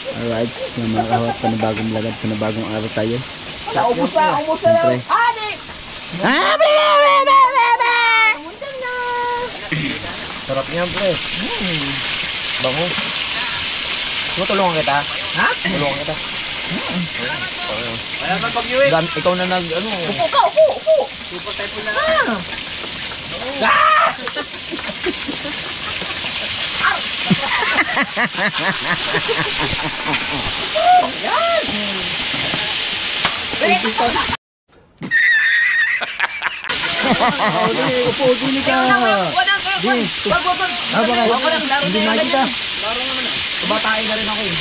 Alright, so mga kahawat, panibagong lagad, panibagong araw tayo. Ubus na lang. Adik! Sarap niyan, pre. Bango. Tulungan kita. Ha? Tulungan kita. Wala man pag-iwi. Ikaw na nag, ano. Upo ka, upo. Super type na lang. Yan! Upo, dili ka. Hindi na kita. Babatain na rin ako eh.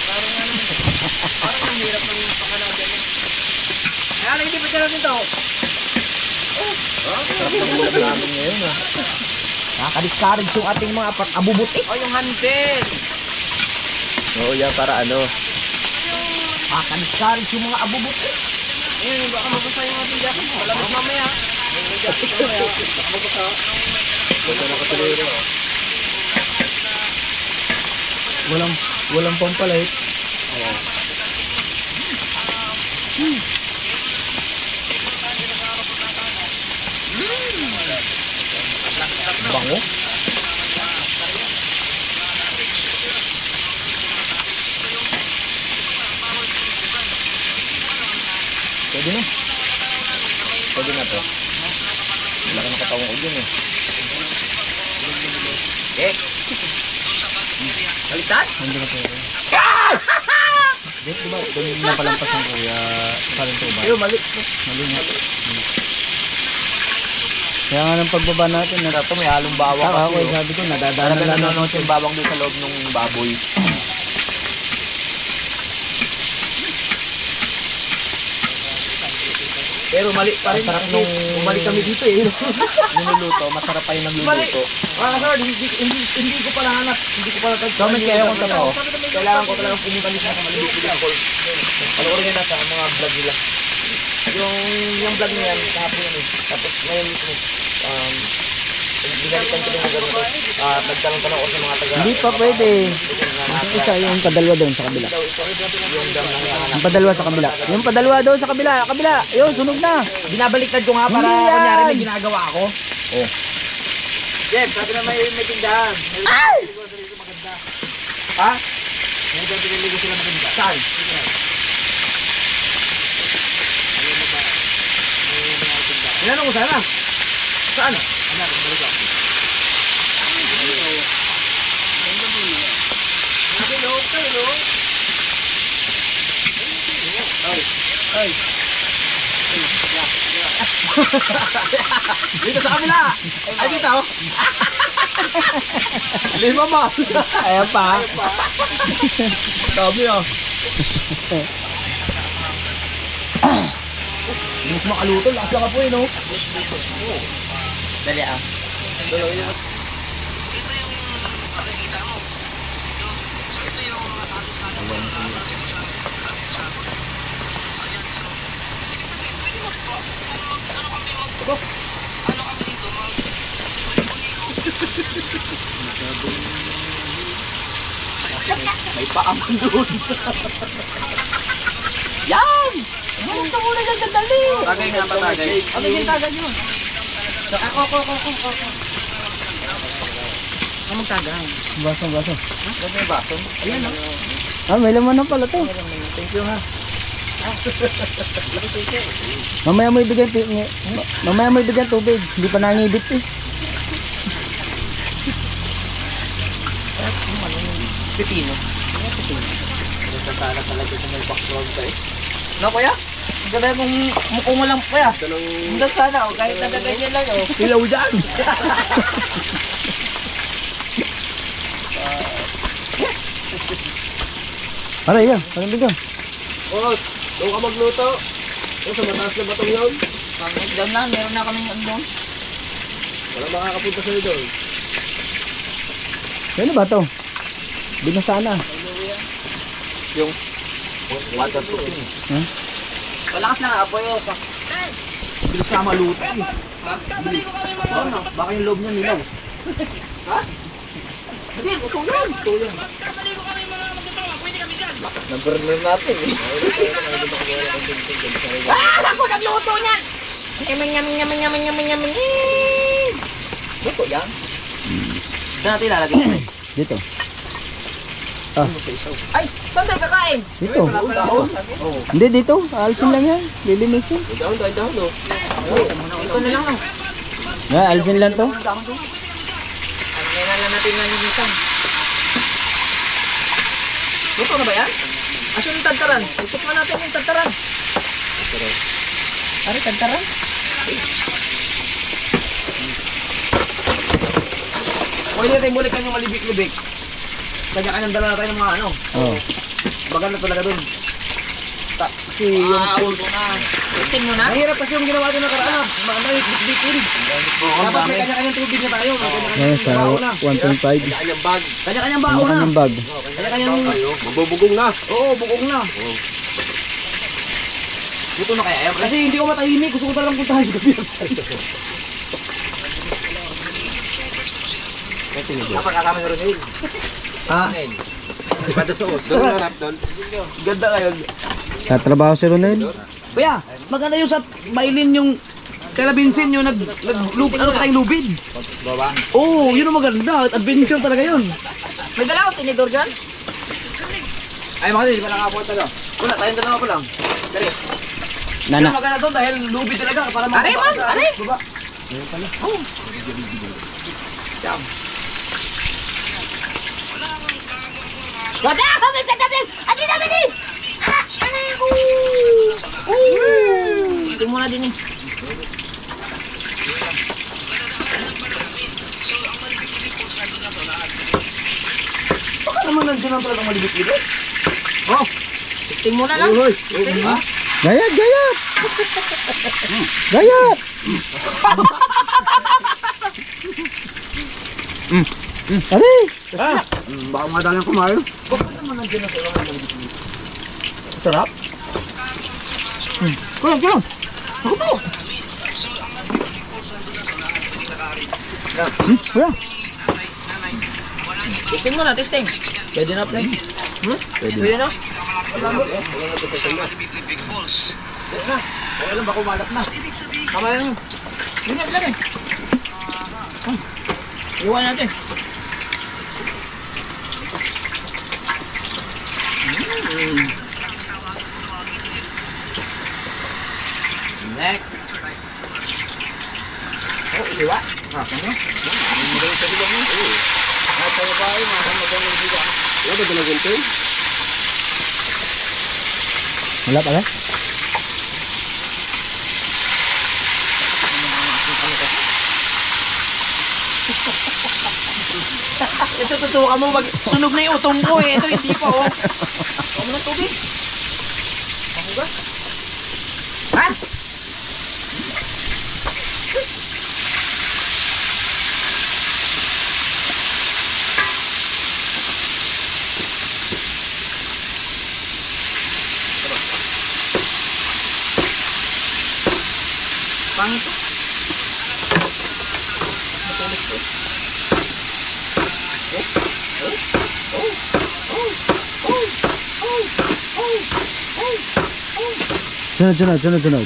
Parang ang hirap ng pakanaw dyan eh. Ayan, hindi pa natin to. Sarap namin ngayon ah. Nakaka-discourage yung ating mga abubuti. O, yung handle. Oo, yan para ano. Nakaka-discourage yung mga abubuti. Ayun, baka mabasa yung ating jacket. Malamit mamaya. Baka mabasa. Walang pampalit. Bango. Pwede na. Pwede na to. Wala ka nakatawang ko dyan eh. Eh. Baliktad? Hindi na po. Diba, doon napalampas ng kuya. Parang ito ba? Ayun, mali. Mali nga. Kaya nga ng pagbaba natin, Ito may halong bawang. ako sabi ko, nadadaanan Talaga lang nanonood natin. yung bawang doon sa loob ng baboy. Pero mali pa rin. Masarap nung Bumalik kami dito eh. niluluto. Masarap pa yung nagluluto. Sir, hindi ko pala hanap. Hindi ko pala tagpuan. Comment kayo kung totoo. Kailangan ko talagang pumunta dito sa maliliit na call. Panoorin nyo na sa mga vlog nila. Yung vlog niya yan, kahapon yan eh. Tapos ngayon, binalikan ko din na gano'n. Nagtanong-tanong ako sa mga taga. Hindi pa pwede. Yung isa, yung padalwa doon sa kabila. Yung dam na yan. Yung padalwa sa kabila. Yung padalwa doon sa kabila. Kabila. Yun, sunog na. Binabaliktad ko nga para Hindi yan. kunyari may ginagawa ako. Oh. Jeff, sabi na may tindahan. Ay! Maganda. Ha? May piniligo sila maganda. Saan? Tinanong mo sana? Saan? Ano? Balik ako. Ay. Dito sa kabila. Ay, dito. Lima ba? Ayan pa. Dami ah. Hindi ko makaluto. Lakas lang po eh, no? Dali ah. May paaman doon. Yan! Gusto mo na dyan, dali! Tagay nga pa, tagay. Ano yung tagay yun? Ako. Ano magtagay? Baso. Ano yung baso? Ayan o. Ah, may laman na pala to. Thank you ha. Mamaya mo ibigyan tubig. Hindi pa nangibit eh. Pipino. Sana talaga kung may background ka eh. No, kuya? Ang ganda kung mo lang, kuya. Hanggang sana, oh, kahit nagaganyan lang, oh. Ilaw dyan. Para yan, parang bigyan. Oh, doon ka magluto. Oh, sa mataas na batong yun. Doon na, meron na kaming doon. Wala makakapunta sa'yo doon. Ano ba to? Binasa na. Yung waterproofing. Huh? Malakas na apoy, oh. Bilis na maluto eh. Ano? Baka yung loob niya nilaw. Ha? Hindi, ito yan. Ito yan. Lakas ng burner natin eh. Ako nagluto niyan! Yamin. Luto yan. Saan natin ilalagay ito? Dito. Ay, saan tayo kakain? Dito. Dahon. Hindi, dito. Alisin lang yan. Lilinisin. Dahon. Ito na lang no. Alisin lang to. Ano na lang natin nalinisan. Luto na ba yan? Asan yung tagtaran? Itikman natin yung tagtaran. Pare, tagtaran? Pwede natin bulikan yung malibik-libik. Kanya-kanyang dala na tayo ng mga ano. Oh. Bagal na talaga dun. Kasi yung pulse. Testing mo na? Mahirap kasi yung ginawa doon nakaraan. Maanay, bitbitin. Dapat may kanya-kanyang tubig na tayo. May Ngayon kanya-kanyang sa bao na. 1.5. Kanyang bag. Kanya-kanyang bao na. Ang bag. Kanya-kanyang... Mabubugong na. Oo, bukong na. Luto na kaya. Kasi hindi ko matahimik. Gusto ko talagang puntahan yung gabi. Dapat kasama si Rosel. Ha? Kada suot. Doon na harap doon. Ganda kayo. Tatrabaho si Ronel. Kuya, maganda yung sa Maylin yung Kalabinsin yung naglubid. Ano tayong lubid? Baba. Oo, yun ang maganda. Adventure talaga yun. May dala ako, tinidor dyan. Ay, mga hindi pa nakapuha talaga. Wala, tayong dalawa pa lang. Dali. Nana. Yung maganda doon dahil lubid talaga. Para Are, man, are. Baba. Yan. Wala, kami sa dating! Adi na, Bini! Testing mo na din eh. Baka naman nandiyan lang talagang malibit-libit. Oh, testing mo na lang. Testing mo. Gayat, gayat. Gayat. Ari. Baka madalang kumayo. Baka naman nandiyan lang talagang malibit-libit. Sarap. Kulang. Ako po. Kuya. Testing mo na, testing. Pwede na, pre. Pwede na? Wala lang, baka umalat na. Tama yan. Yun na, eh. Iwan natin. Next. Oh, iliwa. Ah, ano? Magaling sa diba mo? Oo. At tayo ba ay magaling dito? Wala ba na ganito? Wala pala. Ito, tutuwa ka mo. Sunog na yung utong ko eh. Ito, hindi pa oh. Huwag mo ng tubig. Mahugas. Ha? Pangit to. Matulis to. Sunod.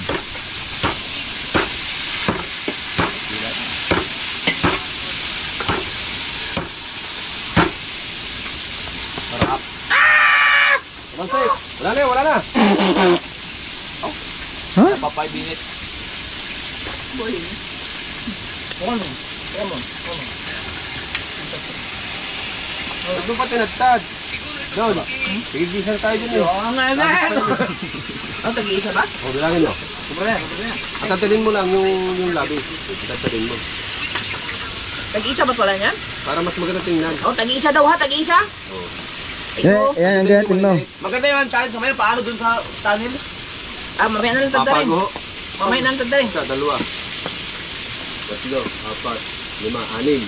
Wala na. Ha? Pa 5 minutes. Doon pa tinagtad. Doon. Tigil-gisa na tayo dun eh. Ang naman! Oh, tag-iisa ba? O, bilangin mo. Sobra yan. Tatadin mo lang yung labi. Tatadin mo. Tag-iisa ba pala niyan? Para mas maganda tingnan. Oh, tag-iisa daw ha, tag-iisa? Oo. Yan ang gayatin mo. Maganda yung challenge mamaya. Paano dun sa tunnel? Ah, mamaya na lang tagdarin. Papago. Mamaya na lang tagdarin. Isa, dalawa. 3, 4, 5, 6.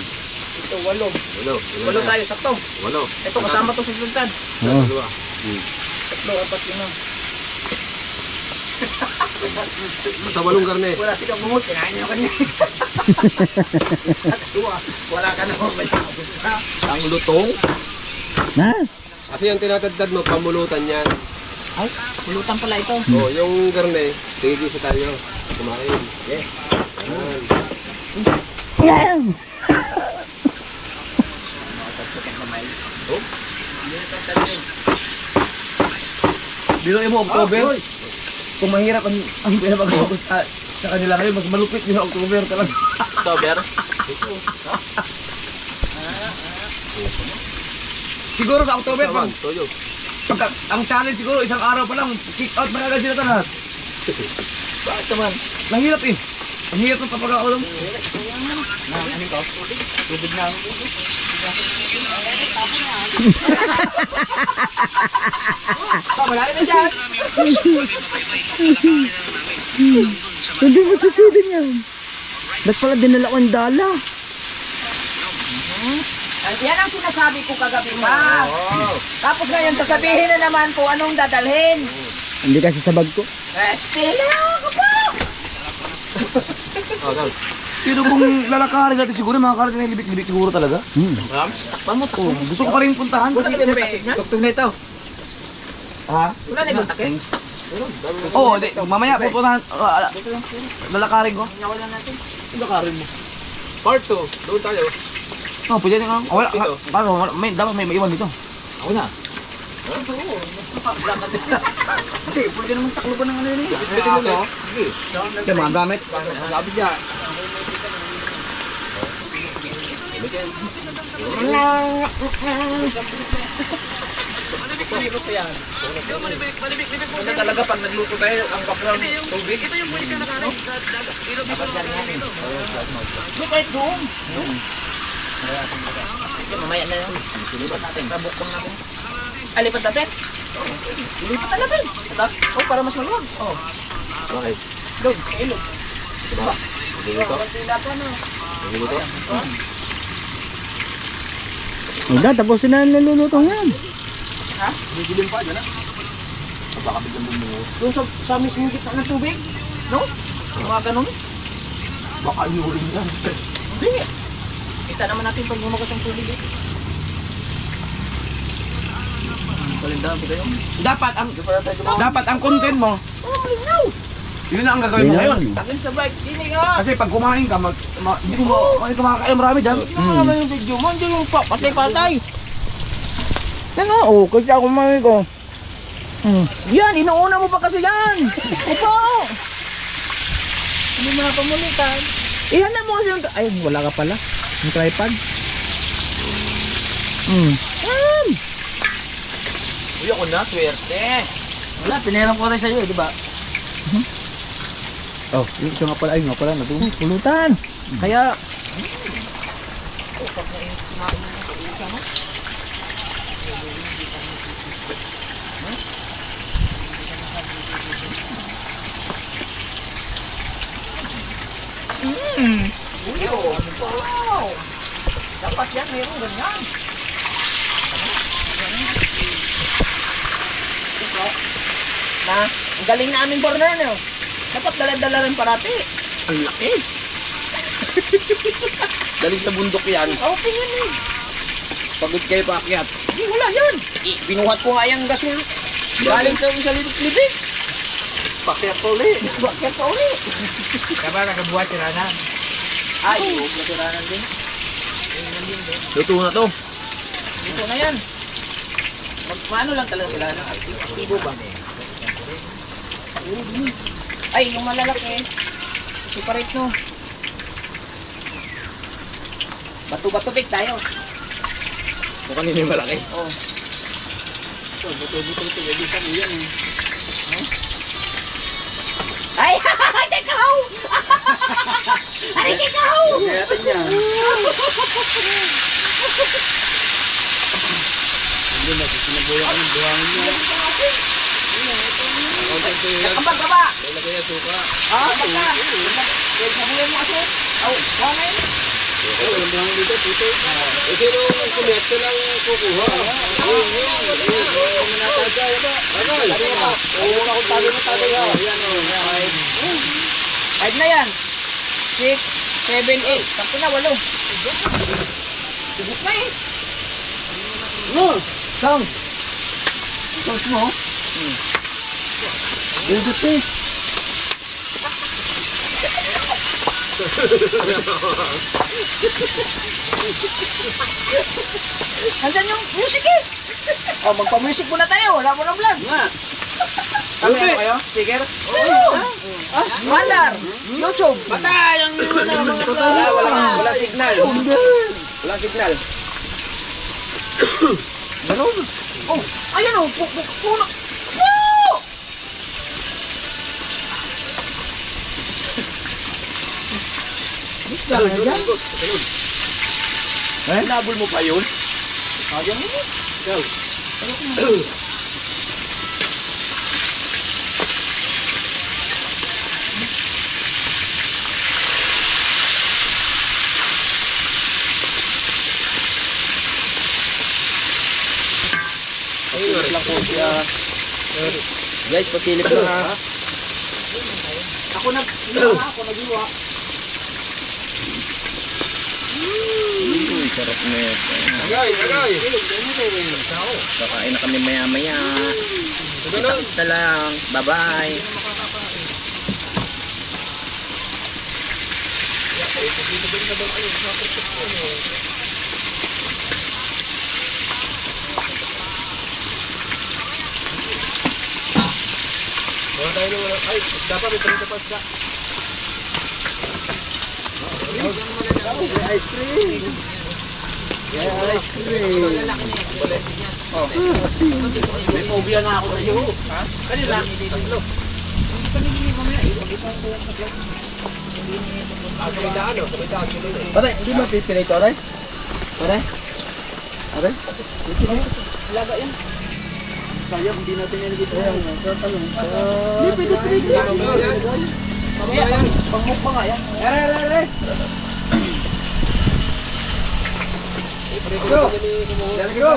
Ito, 8. Walo. Walo tayo, sakto. Walo. Ito, kasama to sa tagdad. Oo. Dalawa. 3, 4, 5. Sa walong karne. Wala silang bumot, kinain niyo kanya. Wala ka na mamaya. Ang lutong. Na? Kasi yung tinatadtad mo, pamulutan yan. Ay, pulutan pala ito. Oh, yung garne, sige sa tayo. Kumain. Yeah. Ayan. Biruin mo, October. Kung mahirap ang pinapagawa sa kanila ngayon, mas malupit yung October talaga. October. Siguro sa October, Sawan, toyo. ang challenge siguro, isang araw pa lang, kick out na agad sila lahat. Bakit naman? Mahirap eh. Ang hirap ng papagawa lang. Ano ko? Tubig na. Malalim na dyan. Hindi mo susidin yan. Ba't pala dinala ko ang dala? Yan ang sinasabi ko kagabi pa. Tapos ngayon sasabihin na naman kung anong dadalhin. Hindi kasi sa bag ko. Estela ako po! Pero kung lalakarin natin siguro, makakarating na libik-libik siguro talaga. Takpan mo, takpan mo. Gusto ko pa rin puntahan. Wala na ba takip niya? Tugtog na ito. Ha? Wala na ba takip? Oo, di. Mamaya pupuntahan. Lalakarin ko. Nawalan natin. Lalakarin mo. Part 2, doon tayo. Oh, pwede nga. Wala. Paano? Dapat may maiwan dito. Ako na. Hindi, pwede naman taklo ba ng ano yun eh? Pwede mo na. Sige. Yung mga gamit. Sabi niya. Kasi talaga pag nagluto tayo, ang background tubig. Ito yung pwede siya nakarin. Hindi kahit doon. Mamaya na yun. Lipat natin. Sabukong natin. Ay, lipat natin? Lipat na natin. Oh, para mas maluwag. Oh. Bakit? Doon, ilog. Diba? Hindi ito. Hindi ito. Wala, tapusin na ang naluluto yan. Bigilim pa dyan ah. Baka biglang bumuhos. Doon sa mismong gitna ng tubig? No? Yung mga ganun? Baka inuling yan. Hindi. Kita naman natin pag lumagas ang tubig eh. Palindahan ko kayo. Dapat ang content mo, Oh, malinaw! yun na ang gagawin mo ngayon. Takin sa bike, sini nga! Kasi pag kumain ka, hindi mo kumakain marami dyan. Hindi mo naman yung video mo, hindi yung patay-patay. Yan nga, oh, kasi ako mami ko. Yan, inuuna mo pa kasi yan! Opo! Hindi mo na pamulitan. Iyan na mo kasi yung... Ay, wala ka pala. Yung tripod. Uy, ako na, swerte. Wala, pinahiram ko rin sa'yo, di ba? Oh, yung isa nga pala, ay nga pala, pulutan. Kaya, Wow! Dapat yan, mayroong ganyan. Na, ang galing na aming burner, no? Dapat dala-dala rin parati. Ang laki. Daling sa bundok yan. Oh, tingnan eh. Pagod kayo paakyat. Hindi, wala yan. Binuhat ko nga yung gasol. Galing sa libig. Paakyat ko ulit. Bakit ka uli? Kaya nakabuhat si Rana. Ay, natiranan din. Luto na to. Dito na yan. Magpaano lang talaga sila ng aktibo ba? Ay, yung malalaki. Separate no. Bato-bato big tayo. Kung kanino yung malaki. Oh. Ito, buto-buto ito. Ibig sabihin yan eh. Ay, tekaw! Ay, tekaw! kaya natin yan. Hindi na, sinabuyan ko ng buhangin niya. Nakambag ka ba? Lalagay yung suka. Ah, basta. Sabuyan mo kasi. Oh, wangin. Walang buhangin dito, puto. Kasi nung kumiyatsa lang kukuha. Kahit na yan. 6, 7, 8. Tapos na, 8. Tugot na eh. Sound! sauce mo. Bugot eh. Nandyan yung music eh. Oh, magpa-music muna tayo. Wala mo na vlog. Kami ano kayo? Speaker? Wonder. YouTube. Bata, yung mga Wala signal. Wala signal. Oh, ayan oh. Puno. Woo! Nabol mo pa yun? Ayan mo. Pasilip lang po siya. Guys, pasilip lang ha. Ako nag-iwa. Sarap na ito. Agay! Kakain na kami maya-maya. Kita-kits na lang. Bye-bye. Dapat ito pa sa. Ice cream. Ice cream. May phobia na ako sa'yo. Ha? Kanila. Pare, hindi mo pipinay ito, Aray? Pare? Aray? Laga yan. Sayang, hindi natin nilagito yan. Hindi, pwede pinay. Mamaya, pangmukha nga yan. Aray! Go! Go!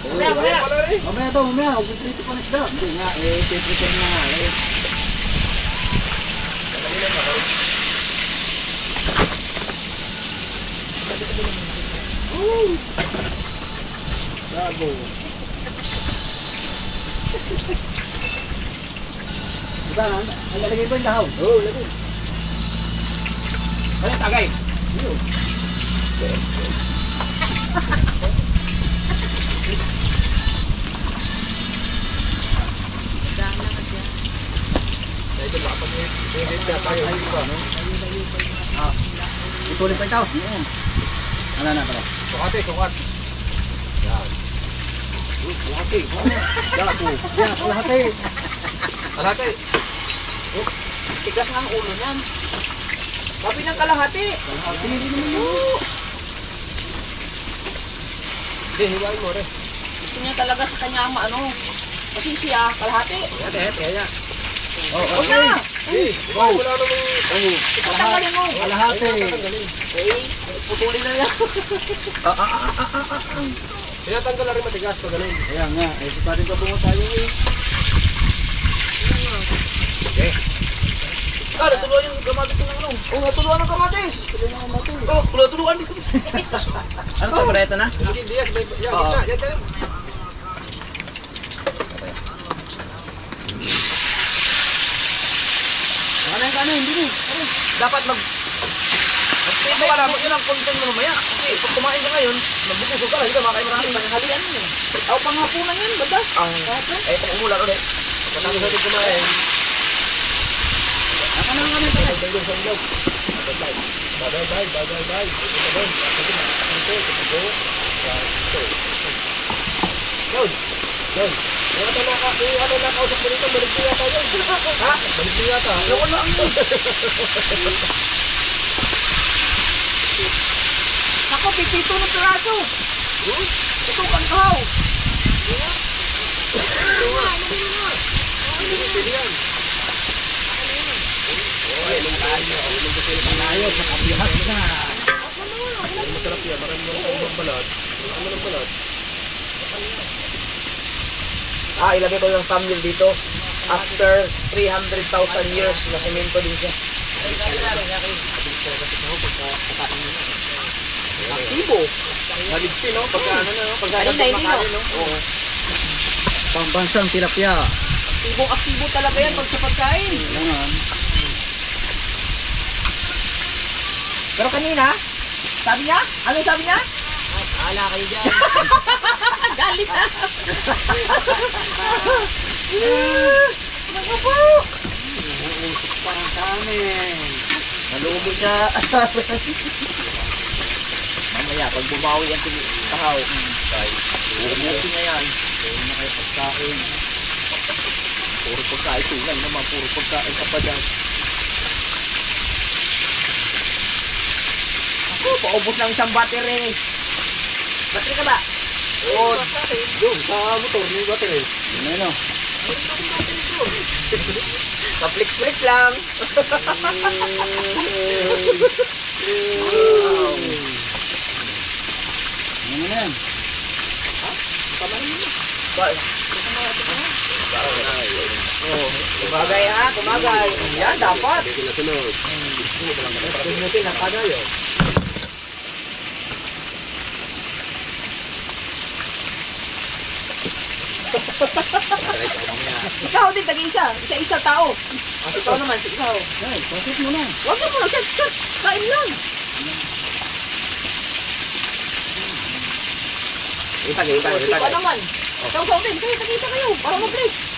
Mamaya. Mamaya to, mamaya. Huwag piprito pa na isda. Hindi nga, piprito na nga. Bravo. Saan? Nalagay ba yung dahaw? Oo, lagay. Ano tagay? Ituloy pa ikaw. Ano na pala? Sukat. Yan, kalahati. Kalahati. Tigas nga ang ulo niyan. Sabi ng kalahati. Kalahati rin naman yun. Hindi, hiwain mo rin. Gusto niya talaga sa kanya ang ano. Kasi siya, kalahati. Kaya. Huwag na! Wala namang... Tatanggalin mo. Kalahati. Eh, putulin na yan. Tinatanggal na rin matigas pag ganun. Kaya nga, sa rin pa bungo tayo eh. Ah, natuluan yung kamatis ng ano. Oh, natuluan ng kamatis. Oh, natuluan din. Ano to? Pareto na? Hindi, yan. Ano, hindi. Dapat Ito ka dapat yun ang content mo mamaya. Kasi pag kumain ka ngayon, magbubusog ka lang. Hindi ka makain maraming tanghalian yun eh. Ako panghapunan yan, banda. Eh, kung umulan ulit. Matapos natin kumain. Ako na kami tayo. Yun. Ano nakausap mo dito? Balik mo yata yun. Ha? Balik mo yata. Ayoko na ang yun. Ako, pipito ng piraso. Ito, kankaw. Tayo sa kabihas na. Masarap yan. Marami ng balat. Ano ng balat? Ah, ilagay ko yung thumbnail dito. After 300,000 years, na semento din siya. Aktibo. Maligsi, no? Pagka ano na, no? Pagka Kanina, hindi, no? no? Oo. Pambansang tilapia. Aktibong-aktibo talaga yan pag sa pagkain. Pero kanina, sabi niya? Ano sabi niya? Ala kayo dyan. Galit na. Ano po? Uusok pa ang kanin. Nalubog siya. Mamaya, pag bumawi ang tahaw, uubusin niya yan. Huwag na kayo pagkain. Puro pagkain, tunay naman, puro pagkain ka pa dyan. Ako, paubos ng isang battery. Battery ka ba? Oo. Doon, sa motor, may battery. Ano? Ka-flex-flex lang. Ano na yan? Tumagay ha, tumagay. Yan, dapat. Sunod. Pinutin ang kadayo. Ikaw din, tag-isa. Isa-isa tao. Ikaw naman, ikaw. Ay, bakit mo na? Huwag mo muna, shot. Kain lang. Ikaw naman. Ikaw sa atin, kayo, tag-isa kayo. Para mag-plates.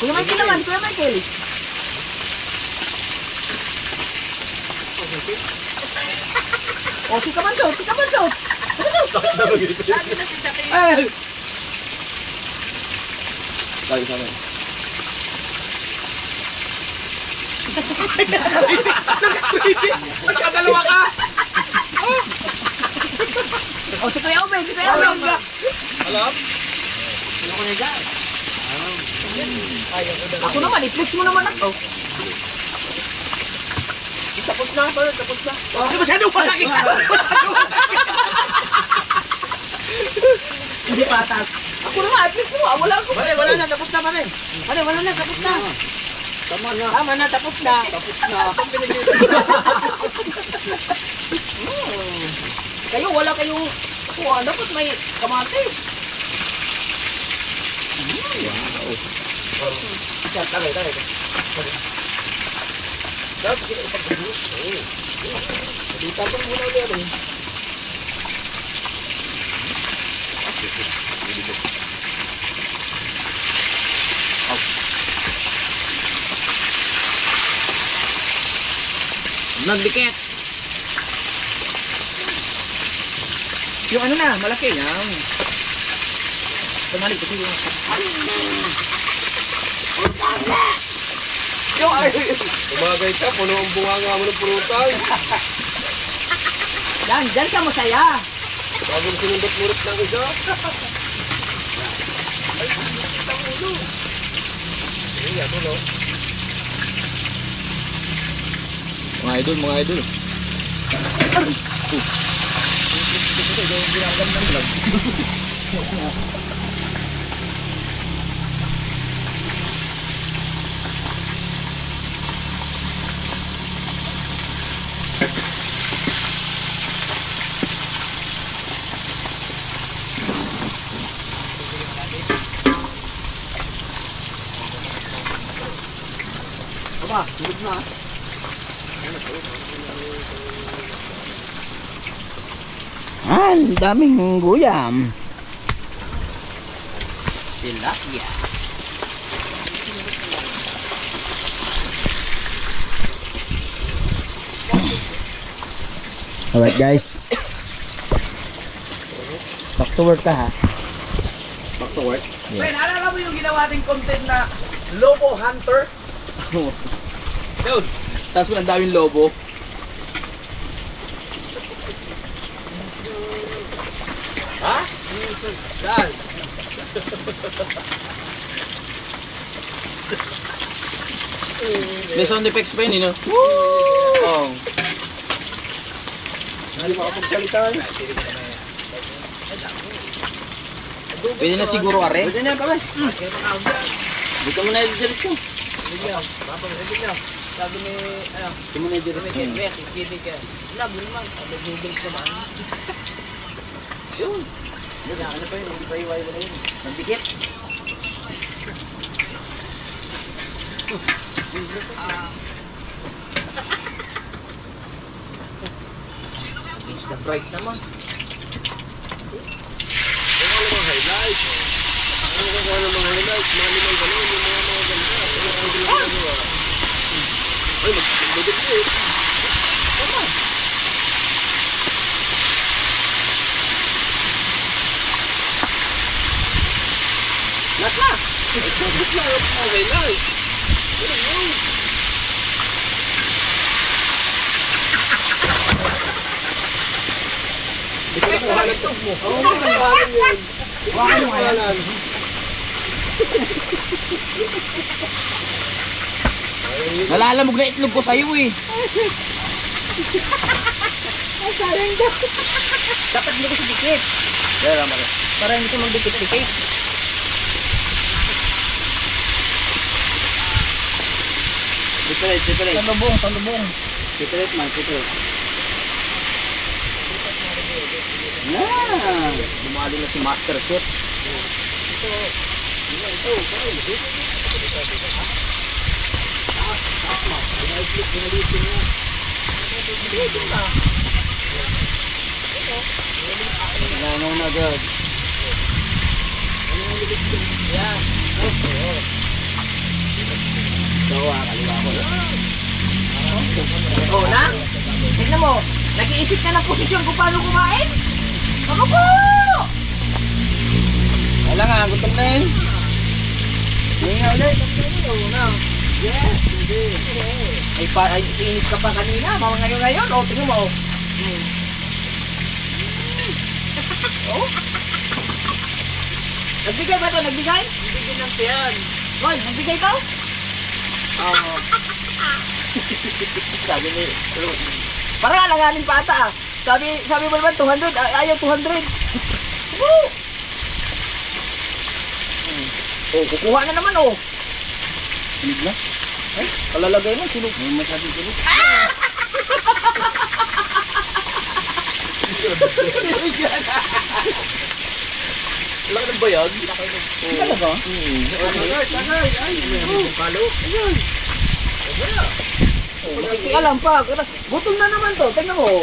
Kuya Michael naman, Kuya Michael. O, si Kabansot. Lagi na si Sakay. Tayo sa amin. Magkadalawa ka! O, si Kuya Oben. Alam? Ako naman, i-flex mo naman ako. Tapos na. Okay, masyado palaki ka. Hindi patas. Ako naman, i-flex mo. Wala ako. Wala na, tapos na, pare. Wala na, tapos na. Tama na. Tapos na. Kayo, wala kayong kuha. Dapat may kamatis. Wow. Tagay. Dapat kita ipag-juice. Dito pa muna ulit. Nagdikit. Yung ano na, malaki yan. Tumalik kasi yung... Yung ay... Umagay ka, puno ang bunganga mo ng purutay. Dyan siya masaya. Bagong sinundot-murot ng isa. Mga idol. Aba, tulog na. Ang daming guyam. Tilapia. Alright guys. Back to work ka ha. Back to work. Friend, alala mo yung ginawa nating content na Lobo Hunter? Yun. Tapos ang daming lobo. Ha? Saan? May sound effects pa yun, no? Oh. Hindi makapagsalita. Pwede na siguro, are. Pwede na pa ba? Dito mo na i-direct ko. Sabi ni, ano? Dito mo na i-direct ko. Sisidig ka. Wala, bulmang. Sabi Google ka ba? Yun. Yan, ano pa yun? Hindi pa iwayo na yun. Nagdikit. Against the bright naman. Lahat na! Nalalamog na itlog ko sa'yo eh. Dapat hindi ko si dikit. Kaya naman. Para hindi siya magdikit-dikit. Separate. Talubong. Separate man, separate. Dumali na si Master Chef. Nangaw na agad. Oh, na? Tignan mo. Nag-iisip ka ng posisyon kung paano kumain? Ako po! Wala nga, gutom na yun. Ngayon nga ulit. Ay, sinip ka pa kanina. Mga ngayon. O, tingnan mo. Oh. Nagbigay ba ito? Nagbigay? Hindi ng tiyan. Hoy, nagbigay to? Oo. Sabi ni... Parang alanganin pa ata ah. Sabi mo naman 200, ayaw 200. Woo! Oh, kukuha na naman oh. Hilig na. Ay, palalagay mo, sulok. May masyadong tulog. Wala ka ng bayag? Talaga? Tagay. Ay, may palo. Makikialam pa. Gutom na naman to. Tingnan mo.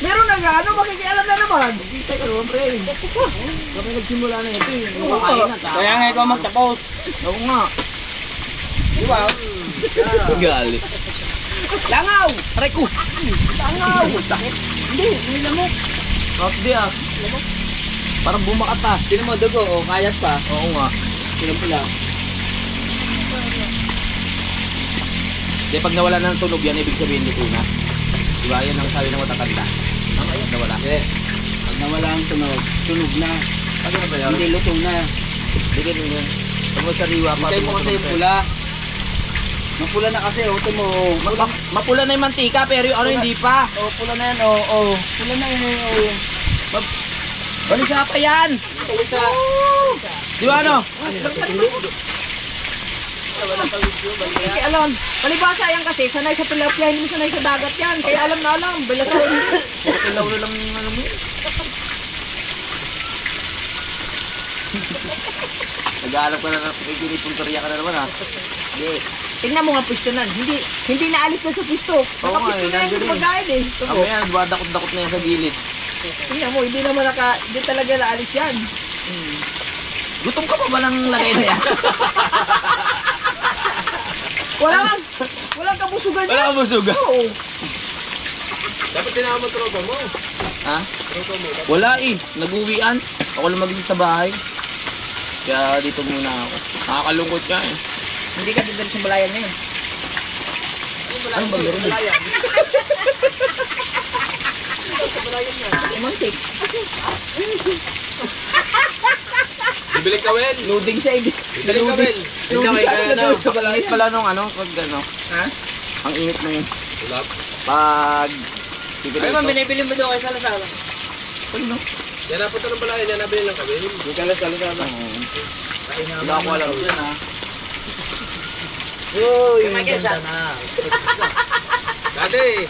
Meron na ano, makikialam na naman. Teka naman, pre. Kami nagsimula na ito eh. Oo nga. Kaya nga ikaw magtapos. Oo nga. Di ba? Galit. Langaw! Aray ko! Langaw! Sakit. Hindi, may lamok. Hindi ah. Parang bumakat ah. Tinan mo, dugo. O, kayat pa. Oo nga. Tinan pula. Kasi pag nawala ng tunog yan, ibig sabihin luto na. Diba? Yan ang sabi ng matatanda. Tama yan, nawala. Pag nawala ang tunog na. Ano na ba yan? Hindi luto na. Hindi ganun yan. Pag masariwa pa. Hintay mo kasi yung pula. Mapula na kasi, ito mo. Mapula na yung mantika, pero yung ano hindi pa. Oh, pula na yan, oh. Pula na yun, oh. Balisa pa yan! Di ba ano? Kaya alam, palibasa yan kasi, sanay sa tilapia, hindi mo sanay sa dagat yan. Kaya alam na alam, balasa hindi. Kilaw na lang ano mo. Nag-aalap ka na ng pinipuntorya ka na naman ha. Hindi. Tingnan mo nga pisto na. Hindi naalis na sa pisto. Nakapisto na yan sa pagkain eh. Ako yan, dakot-dakot na yan sa gilid. Tingnan mo, hindi talaga naalis yan. Gutom ka pa ba ng lagay na yan? Walang kabusugan yan. Wala ka busugan. Oo. Dapat sinama mo tropa mo. Ha? Wala eh. Nag-uwian. Ako lang mag-isa sa bahay. Kaya dito muna ako. Nakakalungkot ka eh. Hindi ka dito sa balayan ngayon. Ano ba meron eh? Imang 6. Bibili ka, Wel. Loading siya. Bibili ka, Wel. Loading siya. Sa init pala nung ano. Pag ano. Ha? Ang init nung Ulap. pag... Ay, man, binibili mo doon kay Salasala. Ano? Yan na punta ng balayan. Yan nabili ng kawin. Yung Salasala. Wala ko alam dyan ha. Uy, ganda na. Dati.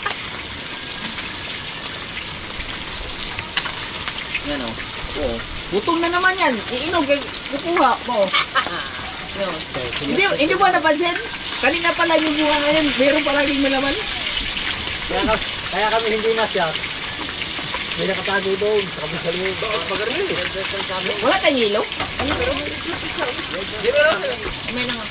Yan o. Oo. Gutom na naman yan. Iinog, kukuha mo. Yun. Hindi mo napansin? Kanina pala yung bunga ngayon, meron palaging malaman. Kaya kami hindi na siya. May nakatago doon. Sa kabis sa loob. Pag-aril. Wala tayong ilaw? May na nga.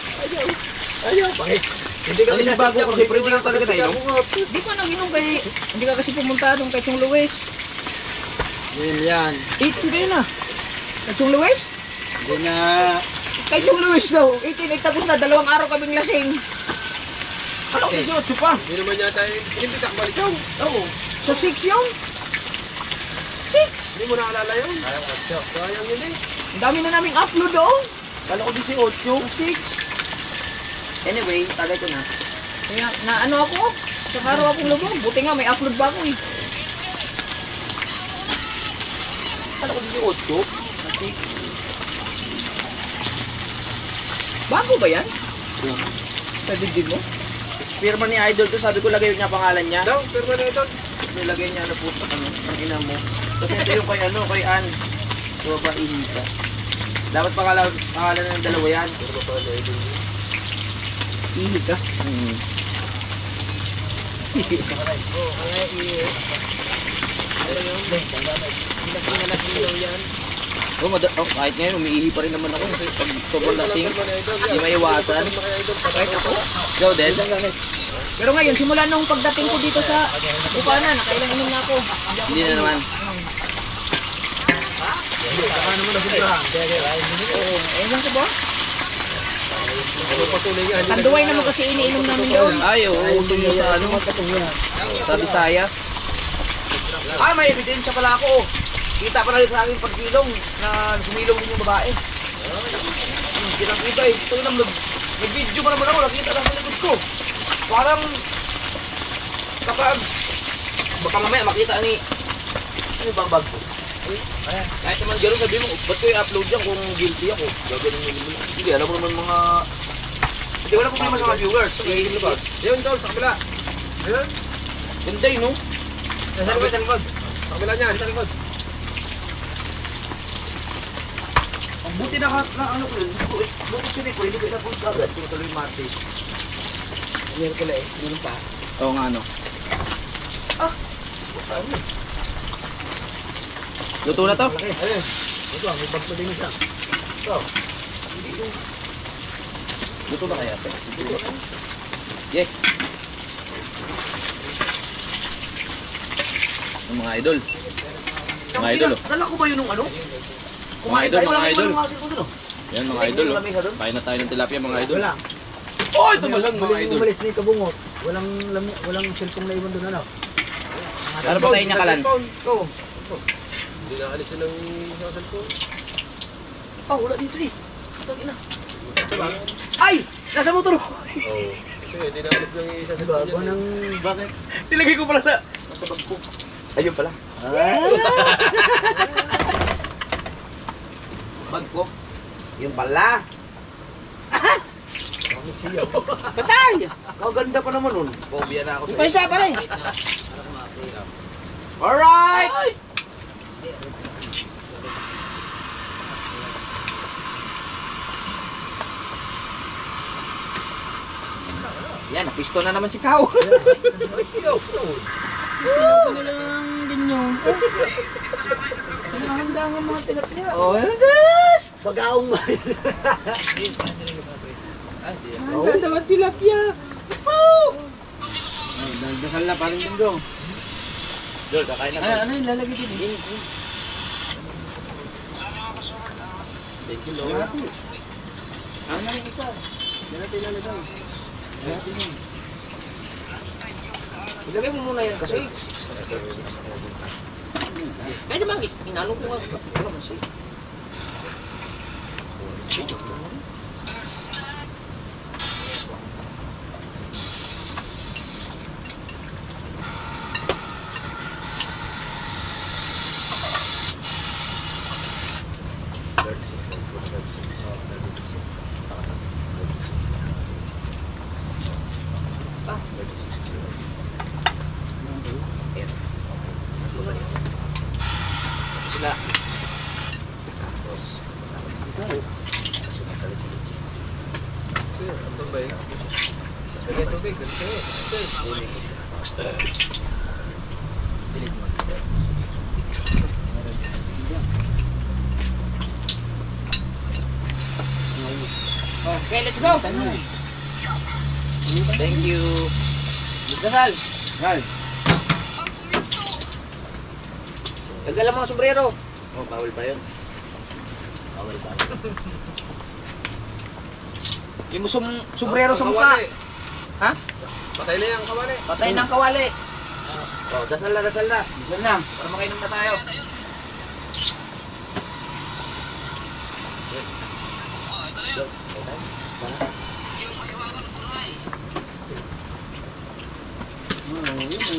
Ayaw. Bakit? Hindi kami Hindi bago nasadya. kasi pwede lang talaga na inom. Di ko nag-inom kay... Hindi ka kasi pumunta doon kay Chong Luis. Yan. 18 kayo na. Kay Chong Luis? Hindi na. Kay Chong Luis daw. 18 tapos na. 2 araw kaming lasing. Ano ko 18 pa? Hindi naman yata yung inimbita ka balik yun. Oo. So 6 yun? 6? Hindi mo naalala yun. Sayang yun eh. Ang dami na naming upload doon. Kala ko 18. 6. Anyway, tagay ko na. Kaya na ano ako? Sa araw akong lubog. Buti nga may upload ba ako eh. Kala ko 18. Bago ba yan? Sa dibdib mo? Firma ni Idol to, sabi ko lagay niya pangalan niya. Daw, firma na ito. Nilagay niya na po sa ang ina mo. Kasi ito yung kay ano, kay Ann. Babain ka. Dapat pangalan ng dalawa yan. Ihi ka. Kahit ngayon, umiihi pa rin naman ako. Kasi pag sobrang lasing, hindi maiwasan. Kahit ako. Ikaw din? Pero ngayon, simula nung pagdating ko dito sa Bukana, nakailang inom na ako. Hindi na naman. Saka naman nasundahan. Oo, ewan ko ba? Patuloy nga. Tanduay naman kasi iniinom namin doon. Ay, uso nyo sa ano? Sa Visayas. Ay, may ebidensya pala ako. Kita pa na rin sa aking pagsilong na sumilong din yung babae. Kitang-kita eh. Ito lang, nag-video pa naman ako. Nakita lang sa likod ko. Parang kapag baka mamaya makita ni ano ba ang bag ko? Kahit naman gano'n sabihin mo, ba't ko i-upload yan kung guilty ako? Gagano'n mo naman. Hindi, alam mo naman mga... Hindi, wala problema sa mga viewers. Yun doon, sa kabila. Ayun. Ganda yun, no? Sa likod, sa likod. Sa kabila niya, sa likod. Ang buti na ano ko yun. Buti siya ko, hindi ko na-post agad. Tuloy Martes. Meron ko lang eh, meron pa. Oo nga, ano. Luto na to? Ayun. Ito, may bag pa din isa. Ito. Luto na kaya? Yeah. Yung mga idol. Mga idol, oh. Kala ko ba yun nung ano? Mga idol, mga idol. Idol. Yan, mga idol, oh. Kain na tayo ng tilapia, mga idol. Wala. Oh, ito ba lang, mga Muling idol. umalis na yung kabungot. Walang cellphone na iwan doon ano. Ano pa tayo nakalan? Oo. Hindi na alis ng cellphone. Ah, wala dito eh. Tangina. Ay! Nasa motor! Oo. Kasi hindi na alis ng isa Diba? Nang... Bakit? Nilagay ko pala sa bag ko. Ayun pala. Bag ko? Yun pala. Patay! Kaganda pa naman nun. Phobia na ako May isa pala eh. Alright! Yan, napisto na naman si Kao. Walang ganyan. Nakahanda nga mga tilapia. Oh, Yes! pag-aong ba? Handa naman tilapia. Nagdasal na, parang linggo. Dol, kakain na. Ano yung lalagay din? Thank you, Lord. Ano na yung isa? Yan natin lalagay. Ilagay mo muna yan kasi. Kaya naman, inano ko nga. Wala kasi. isla. Okay, let's go. Thank you. Dasal. Yan. Dagdala mga sombrero. Oh, bawal pa yun. Bawal pa. Yung sombrero sa mukha. Ha? Patay na yung kawali. Patay ng kawali. Oh, dasal na, dasal na. Yan lang. Para makainom na tayo.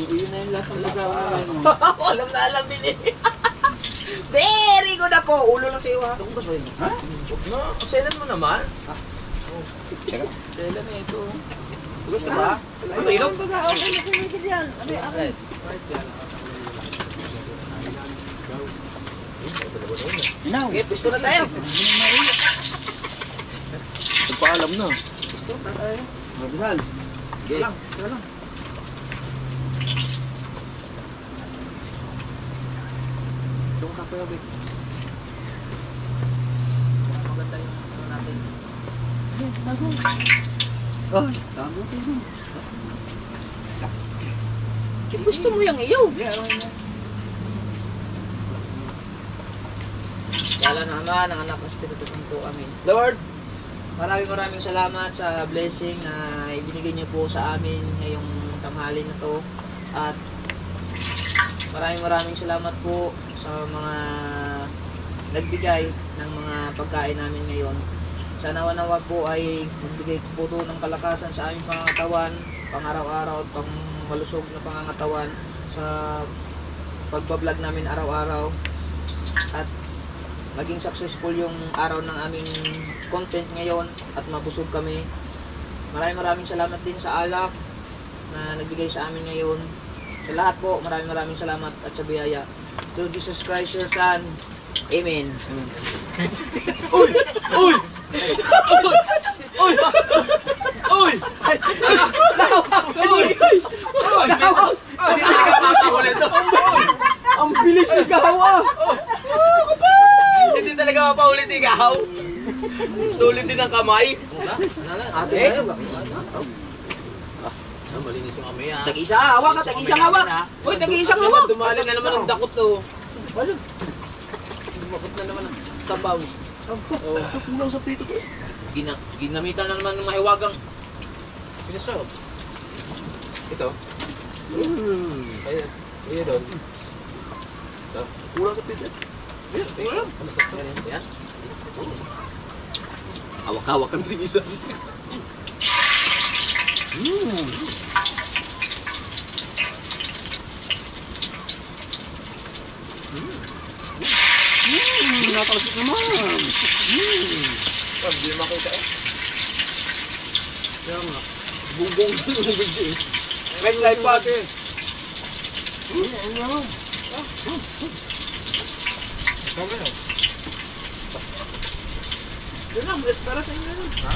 Yun na yung lahat ng pagkawa. Alam na alam din eh. Very good na po. Ulo lang sa'yo ha. Ha? No, selan mo naman. Selan na ito. Gusto ba? Ano ilong? Okay na kumikid yan. Ano? Inaw. Okay, pisto na tayo. Nagpaalam na. Mabisal. Okay. Itong kape o maganda yung ano natin. Oh, tama sa'yo. Gusto mo yung iyo. Wala na Ama, ng Anak ng Espiritu Santo. Amen. Lord, maraming salamat sa blessing na ibinigay niyo po sa amin ngayong tanghali na to. At maraming salamat po sa mga nagbigay ng mga pagkain namin ngayon. Sa nawa po ay magbigay po to ng kalakasan sa aming pangangatawan, pang-araw-araw at pang malusog na pangangatawan sa pagbablog namin araw-araw. At maging successful yung araw ng aming content ngayon at mabusog kami. Maraming salamat din sa alak na nagbigay sa amin ngayon. Sa lahat po, maraming salamat at sa biyaya. Through Jesus Christ, your Son. Amen. Ang bilis nagkahawa. Hindi talaga mapahuli si Gahaw. Tulin din ang kamay. Ate, Malinis yung kamay ah. tag-isa hawak ka, tag-isang hawak. Uy, tag-isang hawak. Dumali na naman ang dakot to. Dumakot na naman ang sabaw. Kulang sa prito ko. Ginamitan na naman ng mahiwagang pinaso. Ito. Ayan. Ayan doon. Ito. Kulang sa prito. Ayan. Ayan. Hawak-hawak ang tingin. Nakakalapit naman. Hindi makita eh. Yan nga. Bubong yung video eh. Red light pati. Yun lang, para sa inyo lang. Ha?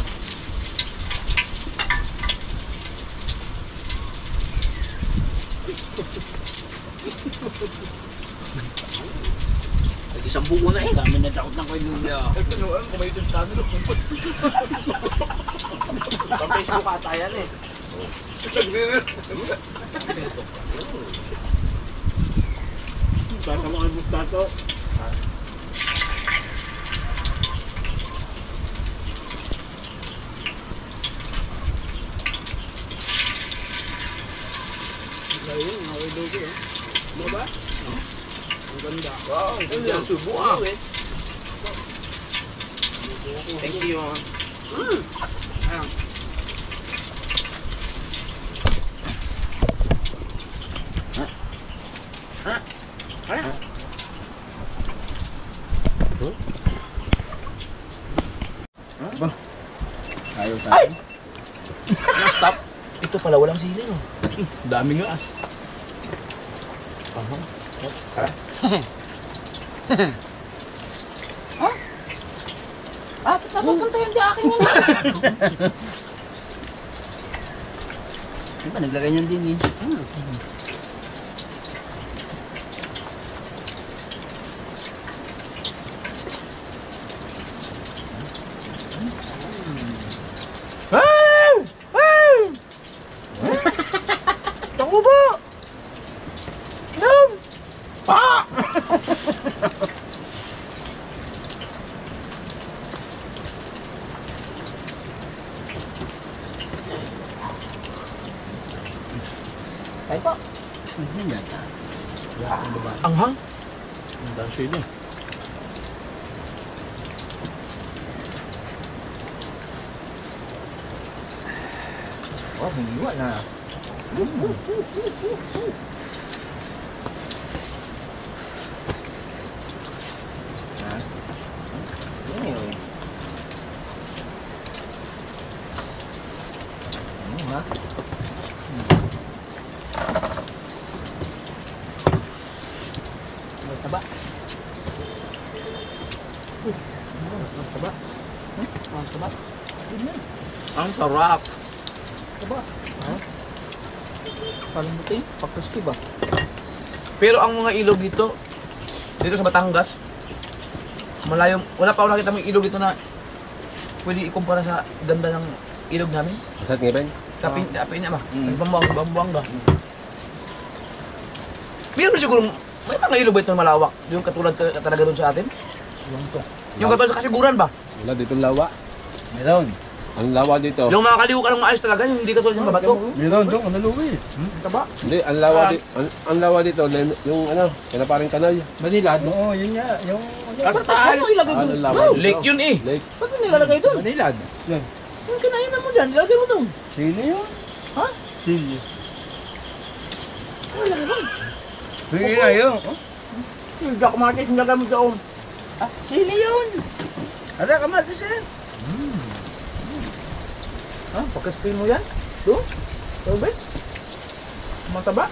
Isang buko na eh. Dami na takot ng koy nila. Kung may tintado na kumpot. Sa Facebook ata yan eh. Baka mga bustato. Ayun, nakaidogo eh. Ano ba? Ang ganda. Wow, hindi ang subo ah. Thank you. Ayaw tayo. Stop. Ito pala walang sili no. Dami nga as. Ba't napupunta yun di akin yan? Diba, naglagay niyan din eh. Takubo! Dum! Pa! Tayo po. Anghang? Ang dami sili. Oh, hiniwa na. Taba. Ang sarap. Parang buti. Papaski ba? Pero ang mga ilog dito sa Batangas, malayo, wala pa ako nakita may ilog dito na pwede ikumpara sa ganda ng ilog namin. Masat nga ba? Tapin na ba? Bambuanga. Meron siguro, may mga ilog ba ito na malawak? Yung katulad talaga doon sa atin? Yung katulad sa kasiguran ba? Wala dito lawa. Meron. Ang lawa dito. Yung makakaliw ka ng maayos talaga, yung hindi katulad ng babato. Meron doon, ano luwi? Taba? Hindi, ang lawa dito, yung ano, kinaparing kanal. Manilad? Oo, yun nga. Yung... Sa taal. Ano ilagay Ano doon? lawa dito? Lake yun eh. Lake. Ba't mo nilalagay doon? Manilad? Yan. Yung kinainan mo dyan, ilagay mo doon. Sili yun. Ha? Sili. Ano ilagay doon? Sili na yun. Hindi ako matis, nilagay mo doon. Sili yun. Ada kamatis eh. Ha? Pagka-spray mo yan? Doon? Tubig? Mataba?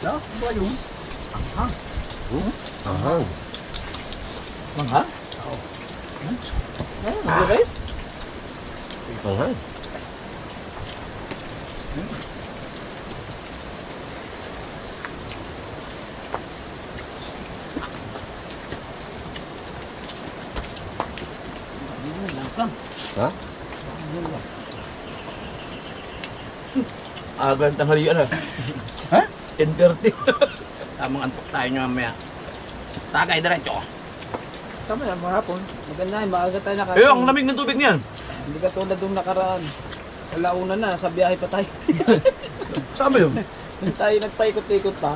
Dah, ba yun? Ahang. Mangha? Naglagay? Ahang. Ha? Aga ng tanghalian ah. Ha? 10:30. Tamang antok tayo nyo mamaya. Tagay diretso. Tama yan, mahapon. Maganda yun, maaga tayo nakain. Pero ang lamig ng tubig niyan. Hindi ka tulad nung nakaraan. Alauna na, sa biyahe pa tayo. Saan ba yun? Tayo nagpaikot-ikot pa.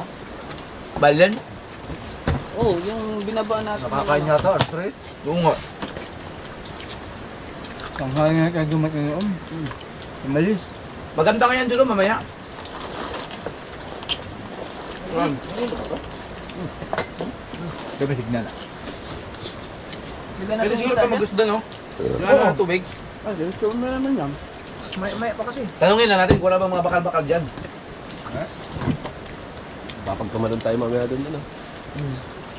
Balen? Oo, yung binabaan natin. Nakakain yata, stress. Oo nga. Tanghain nga kayo dumating yun. Malis. Maganda ka yan dito mamaya. Ito may signal. Di ba Pwede siguro pa magusto no? Yung Oo. ano, tubig. Ah, gusto mo naman yan. May pa kasi. Tanungin lang natin kung wala bang mga bakal-bakal dyan. Papagkamalon tayo mamaya doon ano.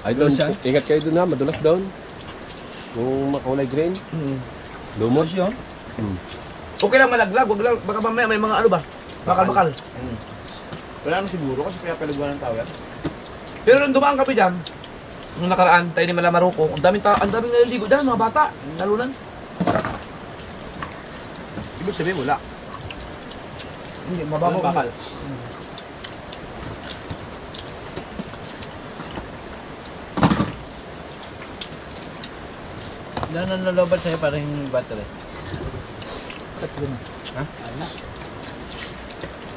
Ay doon, ingat kayo doon ha, madulas doon. Yung makulay green, lumos. Tapos yun. Okay lang malaglag, wag lang, baka mamaya may mga ano ba? Bakal-bakal. Wala naman siguro kasi kaya paliguan ng tao yan. Pero nung dumaan kami dyan, nung nakaraan, tayo ni Malamaruko, ang daming naliligo dyan, mga bata, talunan. Ibig sabihin wala. Hindi, Walang mababaw bakal. Ilan ang nalobat sa'yo parang battery? Tatlo na. Ha?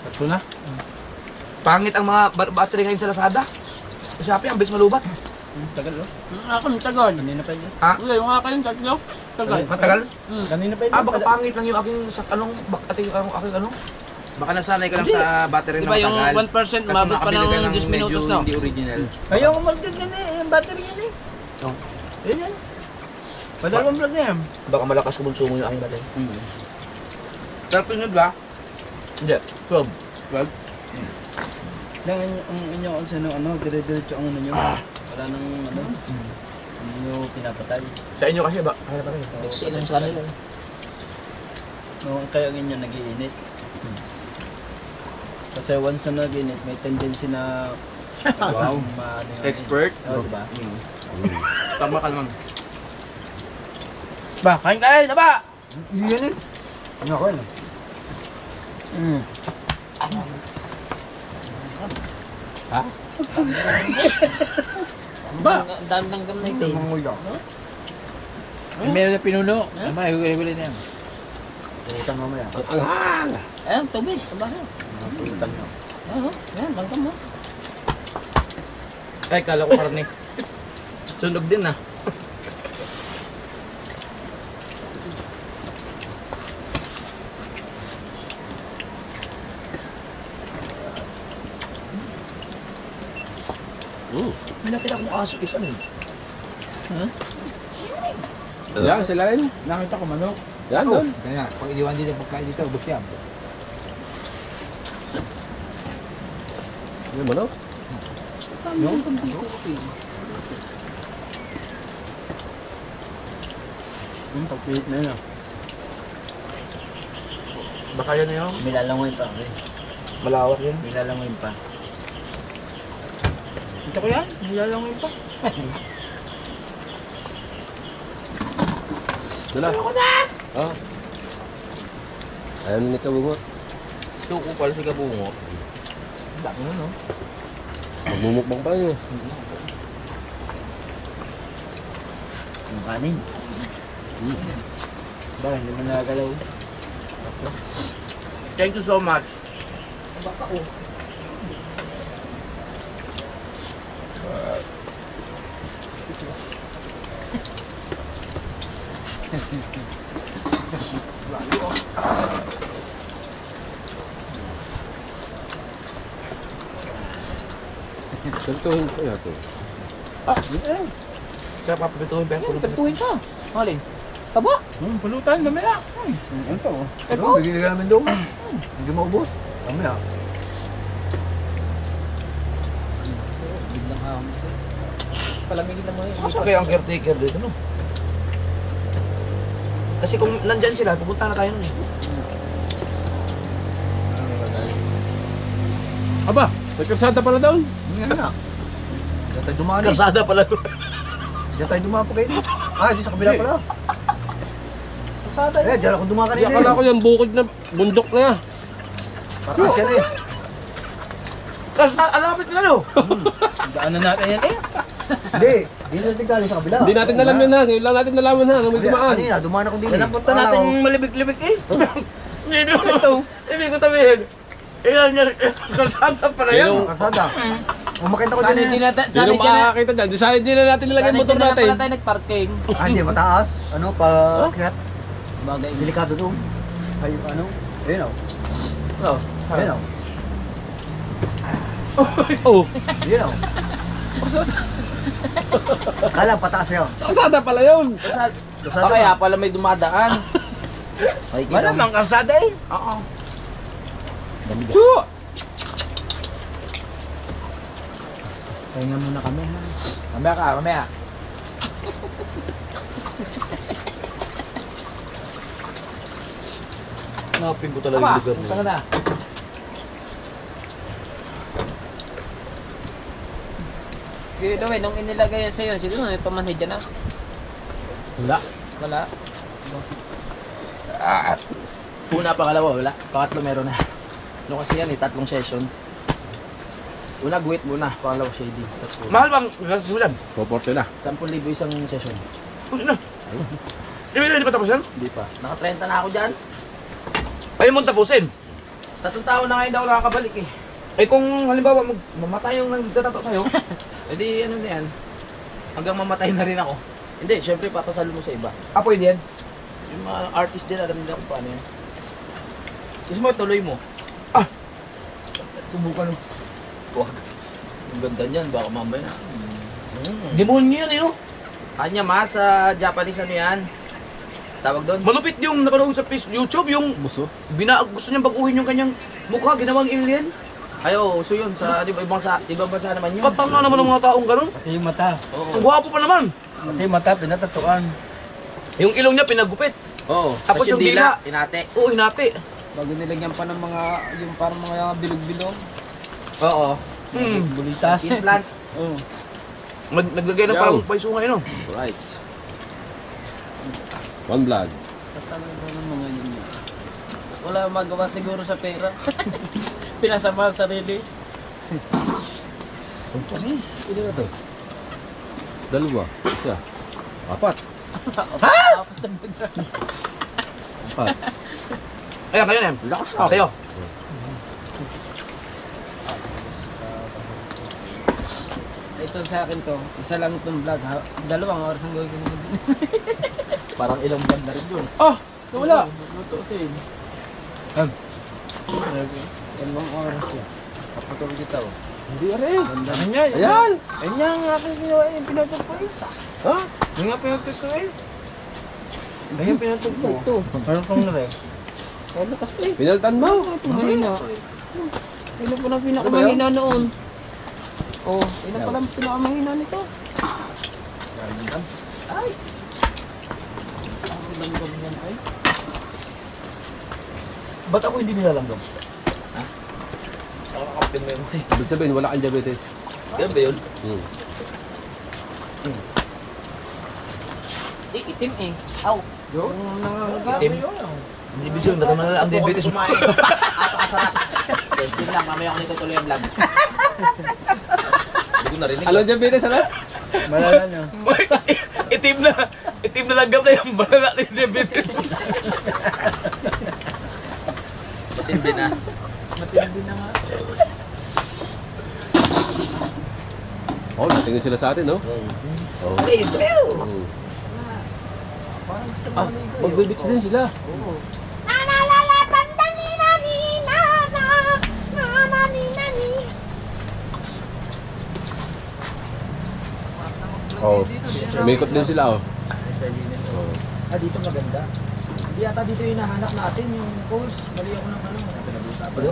Tatlo na? Pangit ang mga battery ngayon sa Lazada. Sa Shopee, ang bilis malubat. Tagal oh. Ako ng tagal. Kanina pa yun. Ha? Wala, yung akin tatlo. Tagal. Matagal? Kanina pa yun. Baka pangit lang yung aking sa aking ano? Baka nasanay ka lang sa battery Di ba na yung matagal. 1% mabot pa ng 10 minutos no? Hindi original. Ayaw ko mag-tag yan eh. Yung battery yan eh. Yan yan. Padalawang vlog na yan. Baka malakas kumonsumo yung aking battery. Sarap yun ba? Hindi, 12. Lang ang inyo kung sino ano, dire-diretso ang ano nyo. Wala nang ano. Hindi nyo pinapatay. Sa inyo kasi ba? Kaya pa rin. Excel lang sa kanila. No, kaya ganyan nag-iinit. Kasi once na nag-iinit, may tendency na wow, Expert? Oh, diba? Tama ka naman. Ba, kain kain na ba? Yan eh. Ano ako yun? Ba? Ang dami ng gamay tayo. Mangulo. Meron na pinuno. Tama, huli na yan. Utang mamaya. Eh, tubig. Kabahan. Utang nyo. Oo, yan, bangka mo. Ay, kala ko karne. Sunog din ah. May nakita kong aso isa eh. Yan, sila rin. Nakita ko manok. Yan doon. Kaya, pag iniwan dito, pagkain dito, ubos yan. Yung manok? Pagpihit na yun. Baka yan na yun. Milalangoy pa. Malawak yun. Milalangoy pa. Ito ko yan. Nilalangoy pa. Wala. Oh. Ayaw ni Kabungo. Suko pala si Kabungo. Dami na no. Magmumukbang pa yun eh. Yung kanin. Ba, hindi mo nagalaw. Thank you so much. Gantuhin ko yan ito. Kaya papapituhin pa yan. Pagtuhin ka. Malin. Taba. Pulutan, mamaya. Ito. Ito, bigyan ka namin doon. Hindi maubos. Mamaya. Biglang ahon. Palamigin na mo yun. Asa kaya ang caretaker dito no? Kasi kung nandyan sila, pupunta na tayo nun eh. Aba, may kasada pala doon. Yan na. Diyan tayo dumaan eh. Kasada pala. Diyan tayo dumaan pa kayo. Ah, di sa kabila pala. Kasada Eh, diyan ako dumaan Di kanina akala eh. ko yan bukod na bundok na yan. Patas yan eh. Kasada, alapit na no? Daanan natin yan eh. Hindi, di natin galing sa kabila. Hindi natin alam yan ha. Ngayon lang natin nalaman ha. Nung may dumaan. Kanina, dumaan ako din eh. Yan ang punta natin malibig-libig eh. Ibig ko sabihin, ilan niya, kalsada pala yan. Sino- Kasada. Umakit ako Sana din hindi eh. natin, Sino makakakita dyan? Decided din na natin nilagay yung motor natin. Sana tayo nagparking. Ah, hindi, mataas. Ano, pa kiyat. Bagay. Delikado doon. Ay, ano? Ayun o. Oh, Ayun o. Oh, Ayun o. Kala, pataas yun. kasada pala yun. Kasada Kaya pala may dumadaan. wala mang kalsada eh. Oo. Pahinga muna kami ha. Mamaya ka, mamaya. Napin ko talaga yung lugar Punta ka na. na. Kaya daw nung inilagay yan sa'yo, siguro may pamanhid dyan na. Wala. Wala. Una, pangalawa, wala. Pangatlo, meron na. Ano kasi yan eh, tatlong session. Una, guhit muna. Pangalawa, shady. Tapos una. Mahal bang gasulan? 440 na. 10,000 isang session. Puti na. Hindi pa tapos yan? Hindi pa. Naka-30 na ako dyan. Ayaw mong tapusin. 3 taon na ngayon daw nakakabalik eh. Eh kung halimbawa mamatay yung nagtatato sa'yo, E di ano na yan. Hanggang mamatay na rin ako. Hindi, syempre papasalo mo sa iba. pwede yan. Yung mga artist din, alam nila kung paano yan. Gusto mo, tuloy mo. Subukan mo. Wag. Ang ganda niyan, baka mamaya na. Demonyo yan eh no? Kanya mas, sa Japanese ano yan? Tawag doon? Malupit yung nakanood sa YouTube, yung Buso. gusto niyang baguhin yung kanyang mukha, ginawang alien. Ay, oo, uso yun. Sa ibang bansa naman yun. Patanga naman ng mga taong ganun. Pati yung mata. Ang gwapo pa naman. Pati yung mata, pinatatuan. Yung ilong niya pinagupit. Oo. Tapos yung dila. Tinate. Oo, hinati. Bago nilagyan pa ng mga, yung parang mga bilog-bilog. Oo. Bulitas. Implant. Oo. Naglagay ng parang paisungay, no? Right. One blood. Tatanong ko ng mga yun. Wala magawa siguro sa pera. Pinasama sa sarili. Hindi na to. Dalawa. Isa. Apat. Apat. Ayan, kayo na yan. Lakas Kayo. Ito sa akin to, isa lang itong vlog ha. 2 oras ang gawin ko nito. Parang ilang buwan na rin yun. Ah! Nawala. Luto sin. Yan. 2 oras yan. Kapatuloy kita oh. Hindi rin. Ganda na niya. Ayan. Ayan nga ang aking ginawa yung pinatog ko eh. Ha? Yung nga pinatog ko eh. Ganyan pinatog ko. Ito. Parang pang na rin. Ay, lakas eh. Pinaltan mo. Mahina. Ino pa na pinakamahina noon. Oh, ino pa lang pinakamahina nito. Ay! Ang langgam yan ay. Ba't ako hindi nilalanggam? Nakakapin mo yun. Ibig sabihin, wala kang diabetes. Yan ba yun? Itim eh. Aw. Itim. Hindi ibig sabihin, ba't naman ang diabetes mo? Ato kasarap. Yun lang, mamaya ako nitutuloy ang vlog. Hindi ko narinig. Ano diabetes, ano? Malala nyo. Itim na langgam na yung malala na yung diabetes. Matindi na. Matindi na nga. Oh, natingin sila sa atin, no? Oh. Magbibits din sila. Oh, umikot din sila, oh. Ah, dito maganda. Hindi yata dito yung nahanap natin, yung course. Mali ako ng ano.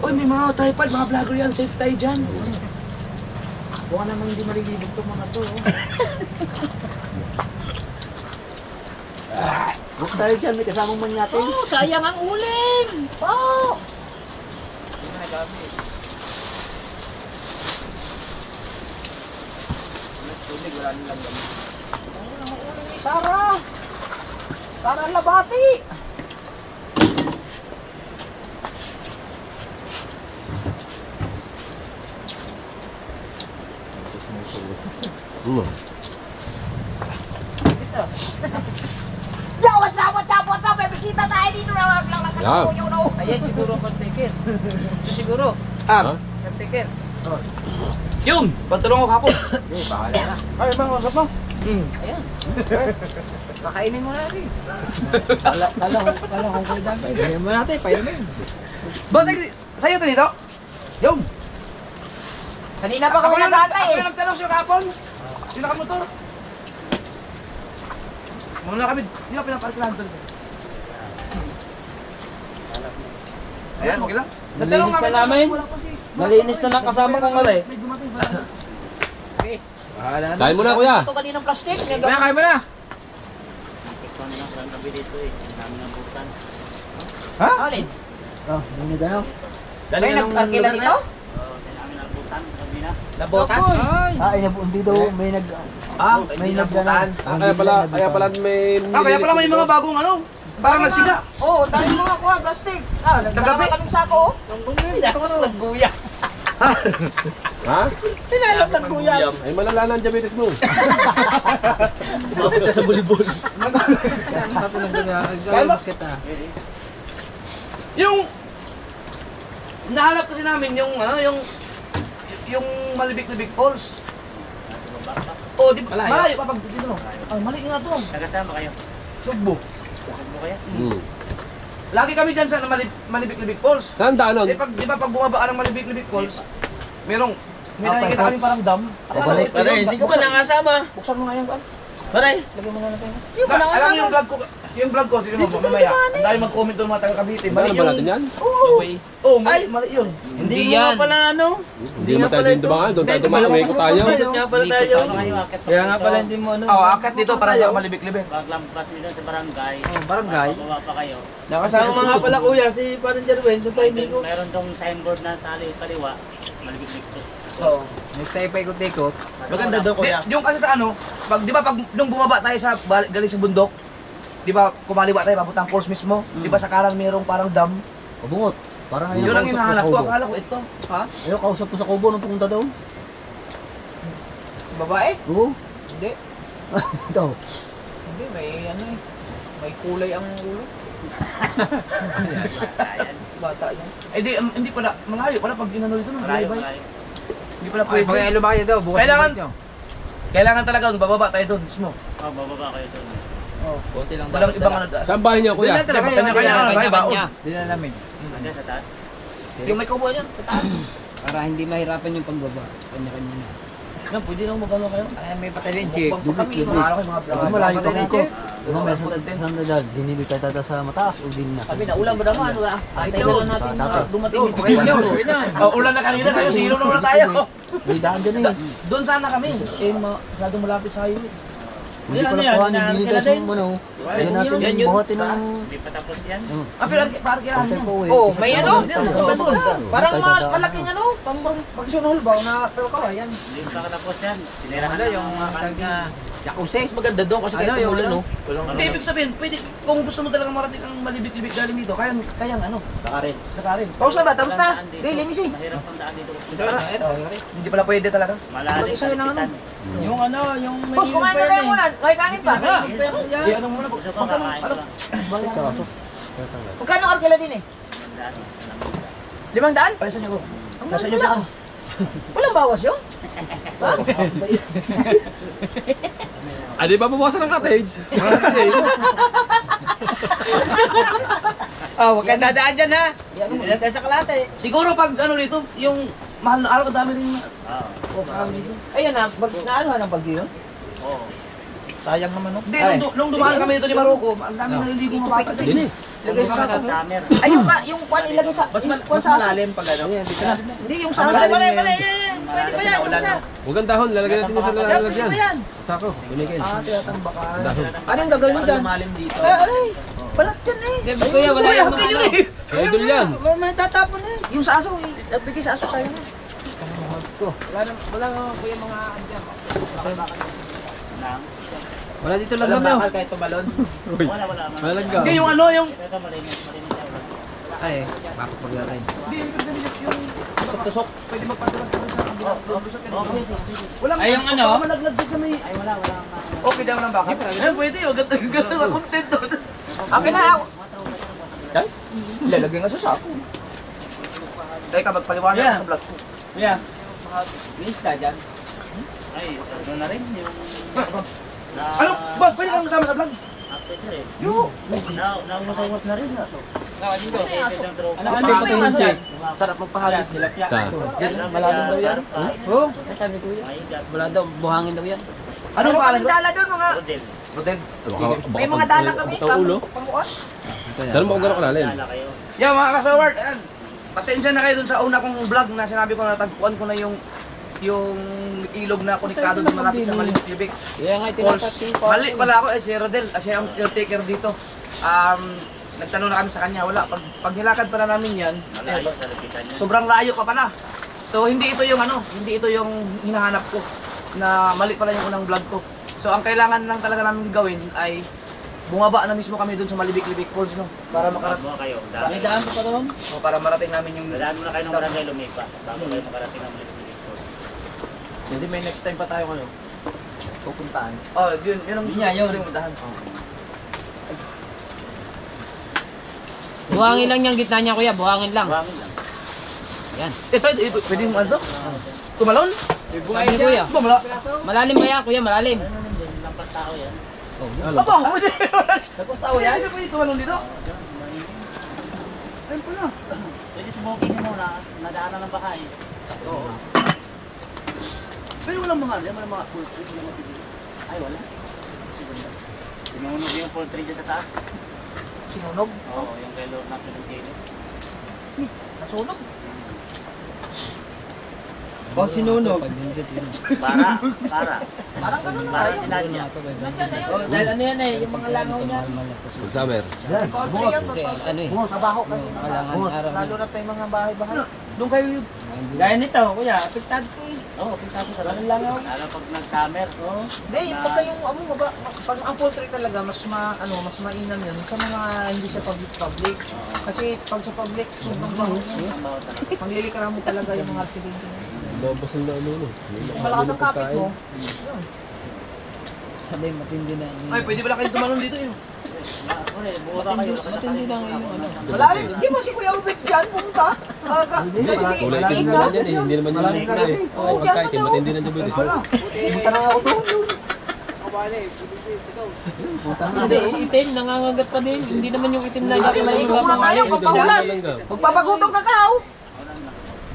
Uy, may mga tripod, mga vlogger yan. Safe tayo dyan. Buka naman hindi malilibog itong mga to. Huwag tayo dyan, may kasamang manyatin. Oh, sayang ang uling. Oh. Tubig, wala nilang gamit. Ang uling ni Sarah. Sarah Labati. Yo, what's up? May bisita tayo dito na lang Yeah. Ayan, siguro ang ticket. Siguro. Ah, Ang ticket. yun! Pagtanong ko kapon. Bahala na. Ay, bang usap mo? Ayan. Makainin mo na rin. Kala kong kayo dami. Ayan mo natin, pailan mo yun. Boss, sa'yo to dito? Yun! Kanina pa kami nagtatay Ako eh. yung nagtanong siya kapon. Sino ka motor? Muna kami, hindi ka pinaparkilahan to. Ayan, okay lang. Nagtanong Malinis kami na namin. Malinis na lang kasama kong mali. Bahala na. Kain mo na, kuya. Ito kaninang plastic. Kaya kayo mo na. Alin? Oh, hindi tayo. May nagkakila dito? Nabotas? Ah, hindi daw may nag may nagdala. Kaya pala may... Kaya pala may mga bagong ano. Parang nagsiga. Oo, dahil mga kuha, plastic. Nagdala kaming sako. Nagguya. Ha? Pinalap nagguya. Ay, malala na ang diabetes mo. Umabot ka sa bulibol. Kaya ba? Yung nahanap kasi namin yung ano, yung malibig-libig falls. Oh, di malayo pa pag dito no. Ay, mali nga to. Nakasama kayo. Sugbo. Hmm. Lagi kami diyan sa malibig-libig falls. Saan daanon? Eh pag di ba pag bumaba ka ng malibig-libig falls, may nakikita kami parang dam. Balik pa rin, hindi ko ka nakasama. Buksan mo nga yan kan. Pare, Alam mo yung vlog ko, tignan mo, mamaya. Ang dami mag-comment doon mga taga-Cavite. Ano ba natin yan? Oo, mali yun. hindi mo nga pala ano. Hindi naman tayo din dumangan. Doon tayo dumangan. May ikot tayo. Bakit nga pala tayo? Kaya nga pala hindi mo ano. Oo, akit dito para sa malibik-libik. Paglampas nyo sa barangay, Barangay. baba pa kayo. Nakasama nga pala kuya si Parang Jerwin sa timing ko. Meron tong signboard na sa kaliwa, malibig-lig to. Oo. Next time pa ikot-ikot. Maganda daw kuya. Yung kasi sa ano, di ba pag nung bumaba tayo sa galing sa bundok, di ba kumaliwa tayo papuntang falls mismo, di ba sa kanan mayroong parang dam? Bungot. Parang Yun ang hinahanap ko, akala ko ito. Ha? Ayaw, kausap ko sa Kubo nung pumunta daw. Babae? Oo. Hindi. Ito. Hindi, may ano eh. May kulay ang ulo. Bata yan. Eh di, hindi pala, malayo pala pag ginano dito. Malayo, Malayo. malayo. Hindi pala pwede. Pag lumaki daw, bukas. Kailangan talaga bababa tayo doon mismo. Oh, bababa kayo doon. Konti lang Walang ibang ano daan. Saan bahay niyo, kuya? Kanya-kanya ano, may baon. Hindi na namin. Hanggang sa taas. Yung may kubo yan, sa taas. Para hindi mahirapan yung pagbaba. Kanya-kanya na. Yan, pwede nang magano kayo. Ay, may patay rin, Jake. Mukbang pa kami, mga ano kayo, mga vlog. Malayo pa rin ko. Ano, May sandal, dinili ka tada sa mataas o din na. Sabi na, ulan ba naman? Wala. Ay, tayo na natin dapat. dumating dito. Ulan na kanina kayo, zero na ulan tayo. May daan dyan eh. Doon sana kami. Eh, masyadong malapit sa highway. Hindi pala kuhanin, dinili tayo sa ano. Kaya natin buhatin ng... Hindi pa tapos yan. Ah, pero parang kailangan Konti mo. po eh. Oh, may Isa ano? pa- Parang Tatay, malaking ano? Pang pagsunol ba? Na pero kawayan. Hindi pa tapos yan. Sinira Ano yung kanya jacuzzi? Maganda doon kasi Ano kahit yung umulan ano? no. Hindi, ibig sabihin, pwede, kung gusto mo talagang marating ang malibig-libig galing dito, kayang ano? Nakarin. Sakarin. Pausa ba? Tapos na? Hindi, linisin. Mahirap ang daan dito. Hindi pala pwede talaga. Malalim Mag-isa yun ang ano. Yung ano, yung may Boss, kumain na kayo muna. May kanin pa. Di ano muna. Gusto ko kakain ko lang. Magkano arkela din eh? 500? Pesa niyo ko. Pesa niyo ba? Walang bawas yun? Ah, di ba babawasan ng cottage? huwag kang dadaan dyan ha. Yan tayo sa kalate. Siguro pag ano dito, yung mahal na araw, dami rin Oo. Ayun na, naanuhan ng bagyo yun? Oo. Sayang naman no? Hindi, nung dumaan kami dito ni Maroko, ang dami naliligo mga bata dito. Ilagay sa sako. Summer. Ay, yung kwan ilagay sa, kwan sa aso. pag ano. Hindi, yung sa aso. Pwede pa yan. Huwag ang dahon. Lalagyan natin yung sa lalagyan. Sako. Dumikil. Tambakan. Dahon. Anong gagawin mo dyan? Malim dito. Ay, balat yan eh. Kuya, wala yung mga ano. Kaya doon yan. May tatapon eh. Yung sa aso, nagbigay sa aso sa'yo na. Wala nga kuya mga andyan. Wala dito lang naman. kahit tumalon. Wala. Malagga. Hindi, yung ano, yung... Ito malinis siya. Ay, bakit paglalay? Hindi, yung yung tusok-tusok. Pwede magpatulag kami sa kabila. Walang, Ay, yung ano? malaglag din sa may... Ay, wala. Okay daw ng baka? Eh, pwede yun. Ganda na content doon. Akin na ako. Ay, ilalagay nga sa sako. Teka, magpaliwanag Yeah. sa vlog ko. Yeah. Minis na dyan. Ay, ano na rin yung... Ano? Boss, pwede kang kasama sa vlog? After sir eh. Yo! Naumusawat na rin. Ano pa ito yung check? Sarap magpahagis. Nilapya. Sa. Malalim daw yan. Oo. Ay, sabi kuya. Wala daw, buhangin daw yan. Anong pangalan doon? Dala doon mga, Rodel. Hotel. may mga dala kami. Baka ulo. Panguot. Dahil mo kung gano'n kalalim. Dala kayo. Yeah, mga kasaward, ayan. Pasensya na kayo dun sa una kong vlog na sinabi ko na tagpuan ko na yung ilog na konektado doon malapit sa Malibik-Libik. Kaya nga Falls. itinapating ko. Mali pala ako, si Rodel, siya ang caretaker dito. Nagtanong na kami sa kanya, wala. Pag nilakad pala namin yan, Malayo sa lapitan niya. sobrang layo ka pala. So hindi ito yung hindi ito yung hinahanap ko na mali pala yung unang vlog ko. So ang kailangan lang talaga namin gawin ay bumaba na mismo kami doon sa Malibik-Libik Falls, no? Para makarating, Bago kayo. May daan pa doon? para marating namin yung... Dadaan muna kayo ng barangay Lumipa. Bago kayo makarating ng Malibig. Hindi may next time pa tayo ano. Pupuntaan. Oh, yun ang Yun nga, yun. yung dahan. Buhangin lang yung gitna niya kuya, buhangin lang. Buhangin lang. Pwede mo ano? Tumalon? Sabi ni kuya, Bumala. malalim ba yan kuya, malalim? Lampas tao yan. Aba, pwede. Tapos tao yan? Pwede tumalon dito? Ayun pala. Pwede subukin nyo muna. Nadaanan ng baka eh. Pero walang mga, walang mga pool. Walang mga pili. Ay, wala. poultry dyan sa taas. Sinunog. Oo, yung kay Lord na Pilipino. Nasunog. O sinunog. Para. Parang ganun na. Para Ayun. sila niya. Nandiyan na yun. Dahil ano yan eh, yung mga langaw niya. Pag summer. Poultry yan. Ano eh, Mabaho kayo. araw. Lalo na pa yung mga bahay-bahay. Doon kayo yung... Gaya nito, kuya, apektado ko eh. Oo, pintado sa Walang langaw. lalo pag nag-summer. Hindi, pagka yung pag ang poultry talaga mas mas mainam yun sa mga hindi sa public. Kasi pag sa public, sobrang baho. Panglilikara mo talaga yung mga residente. Babas ang dami no. Kung malakas ang kapit mo, yun. Sabi, matindi na. Ay, pwede pala kayo tumalon dito yun. Mura kayo. Matindi lang yung ano. Malalim, hindi mo si Kuya Ubek dyan, pumunta. Kulay itim na lang yan eh. Hindi naman yung nakikita eh. Oo, pagkaitim. Matindi na diabetes. Hindi, itim, nangangagat pa din. Hindi naman yung itim na yun. Maligo muna tayo, pagpahulas. Magpapagutom kakao.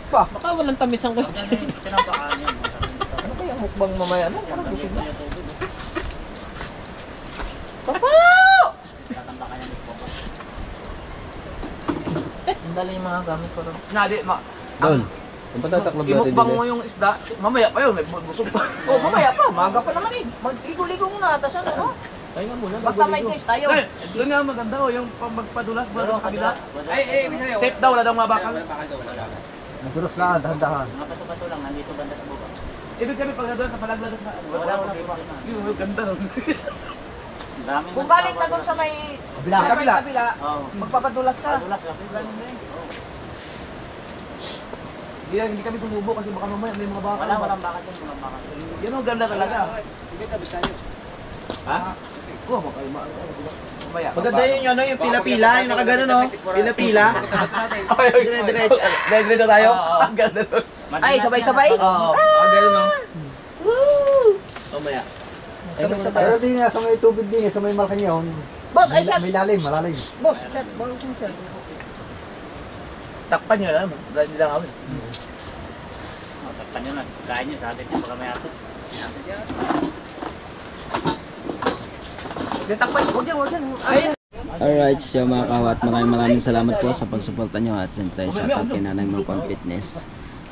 Baka walang tamis ang kotse. Ano kaya ang mukbang mamaya? Ano? Parang busog na. Papa! Ang dali yung mga gamit ko ron. Nadi, Doon. Ang patataklob natin imukbang din mo eh. yung isda. Mamaya pa yun, may busog pa. Oh, mamaya pa. Maga pa naman eh. Magligo-ligo muna. Tapos ano, no? Kaya muna. Basta may taste tayo. Ay, doon nga maganda oh, yung magpadulas mo sa kabila. Safe daw, wala daw mga bakal. Nadulas na, dahan-dahan. Mga bato-bato lang, nandito banda sa baba. Ibig sabihin pag doon sa palaglag sa Wala problema. Yung ganda nun. Daming Kung galing ka doon sa may kabila, Oo. magpapadulas ka. Padulas lang. Ganun din. Hindi kami tumubo kasi baka mamaya may mga bakal. Walang bakal dyan, walang bakal. Yan ang ganda talaga. Ha? Oo, mamaya. Maganda yun yun, yung pila-pila, yung nakagano no? Pila-pila. Dire-diretso tayo? Ang ganda nun. Ay, sabay-sabay? Oo, maganda no? Mamaya. Pero din nga sa may tubig din, sa may Malacanang, Boss, ay shot. may lalim, malalim. Boss, shot. Boss, shot. Takpan nyo lang. Dahil nila kami. Takpan nyo na. Kain nyo, sabi nyo, baka may aso. Takpan, huwag yan. Ay, Alright, so mga kawat, maraming salamat po sa pagsuporta nyo at siyempre shoutout kay Nanay Mopang Fitness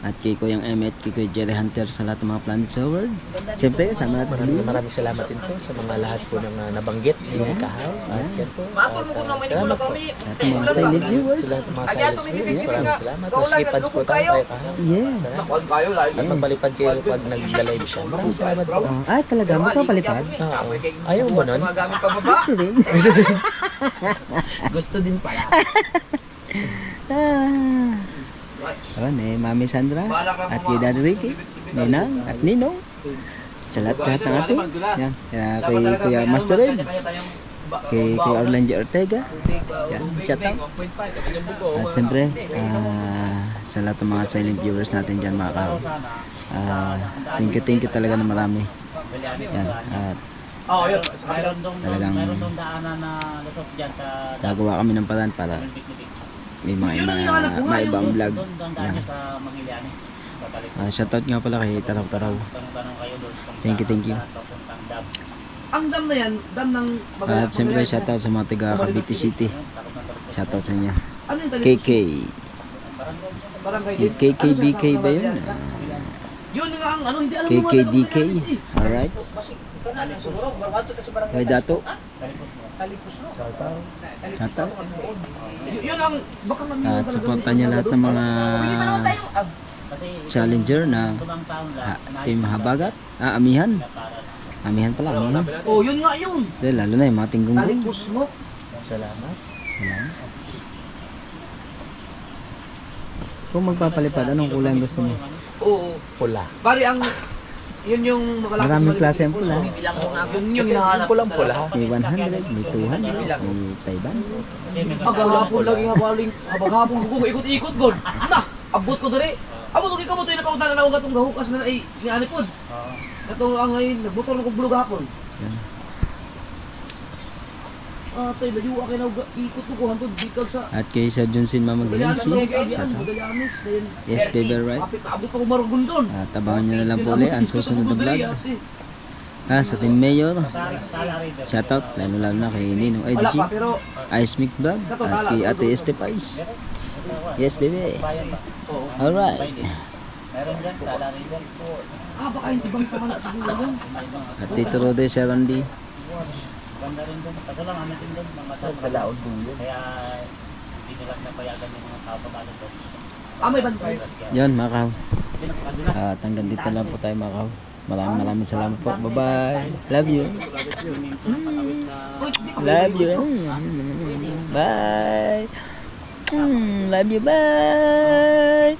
at kay Kuyang Emmet, kay Kuya Jerry Hunter sa lahat ng mga planet sa world. Siyempre, sama natin sa Maraming salamat din po sa mga lahat po ng nabanggit ni Kahaw. At yan po. Matol mo kung naman yung kami. at mga silent viewers. Sa lahat ng mga Ay, silent ato, viewers, minibig-sibig maraming nga. salamat. Kaulan, Maskipad po naglukog tayo kayo. kay Kahaw. Yes. nakuhan kayo. At magbalipad kayo pag nag-live siya. Maraming salamat po. Ay, talaga, magpapalipad? Ayaw mo nun? Mga gamit pa baba. Gusto din. Gusto din pala. Ayan eh, Mami Sandra at kay Daddy Ricky, Ninang at Ninong. Sa lahat ng ating. Yan, kay Kuya Master Red, kay Kuya Orlando Ortega. Yan, shoutout. At siyempre, sa lahat ng mga silent viewers natin dyan mga karo. Thank you talaga na marami. Yan, at Oo, yun. talagang Meron doon daanan na lusot dyan sa gagawa kami ng paraan para may mga maibang vlog. doon daan Yan. nyo sa Manghiliani. Babalik. Shoutout nga pala kay Taraw Taraw. Tanong-tanong kayo doon. kung Thank you, saan thank you. papuntang dam. Ang dam na yan, dam ng... At siyempre shoutout sa mga taga Cavite City. Shoutout sa inyo. Ano yung talit? KK. Barangay Yung KKBK ba yun? Yun nga ang ano, hindi alam mo. KKDK. Alright. Kay Dato. Shoutout. Yun ang... Baka mamili At supportan niya lahat ng mga Kasi challenger ng ibang taon lang. Team Habagat. Amihan. Amihan pala. Amihan. Oh, yun nga yun. Dahil lalo na yung mga tinggunggong. Talipos mo. Salamat. Salamat. Kung magpapalipad, anong kulay ang gusto mo? Oo. Pula. Bali ang... Yun yung makalapit. Maraming klase ang pula. Bilang mo nga. Yun yung hinahanap. Pulang pula. May 100, may 200, may 500. Maghahapon lagi nga baling. Maghahapon ko ikot-ikot god. Na, abot ko diri. Abot ko ikaw mo to yung napautan na ugat ng gahukas na ay ni Anipod. Katong ang ngayon, nagbutol ko bulog hapon. Tay, baliw akin na ikot ko hantod bikag sa At kay Sir Junsin Mama Sila na Glensi. siya diyan, Budalanis. Yes, baby, right? Abot ako marugun doon. At abangan nyo na lang po ulit ang susunod na vlog. Sa Team Mayor. Shoutout, lalo na kay Ninong Wala IDG, pa, pero Ice Mic Vlog, at kay Ate Estep Ice. Yes, baby. Alright. baka yung ibang pakala siguro yan. At Tito Rode, Sir Randy. Ganda rin doon. Kaso lang, ano din doon, mga tao. Kaya hindi nilang napayagan yung mga tao pagkano doon. May bantay. Yan, Makaw. At hanggang dito lang po tayo, Makaw. Maraming salamat po. Bye-bye. Love you. Love you. Bye. Love you. Bye.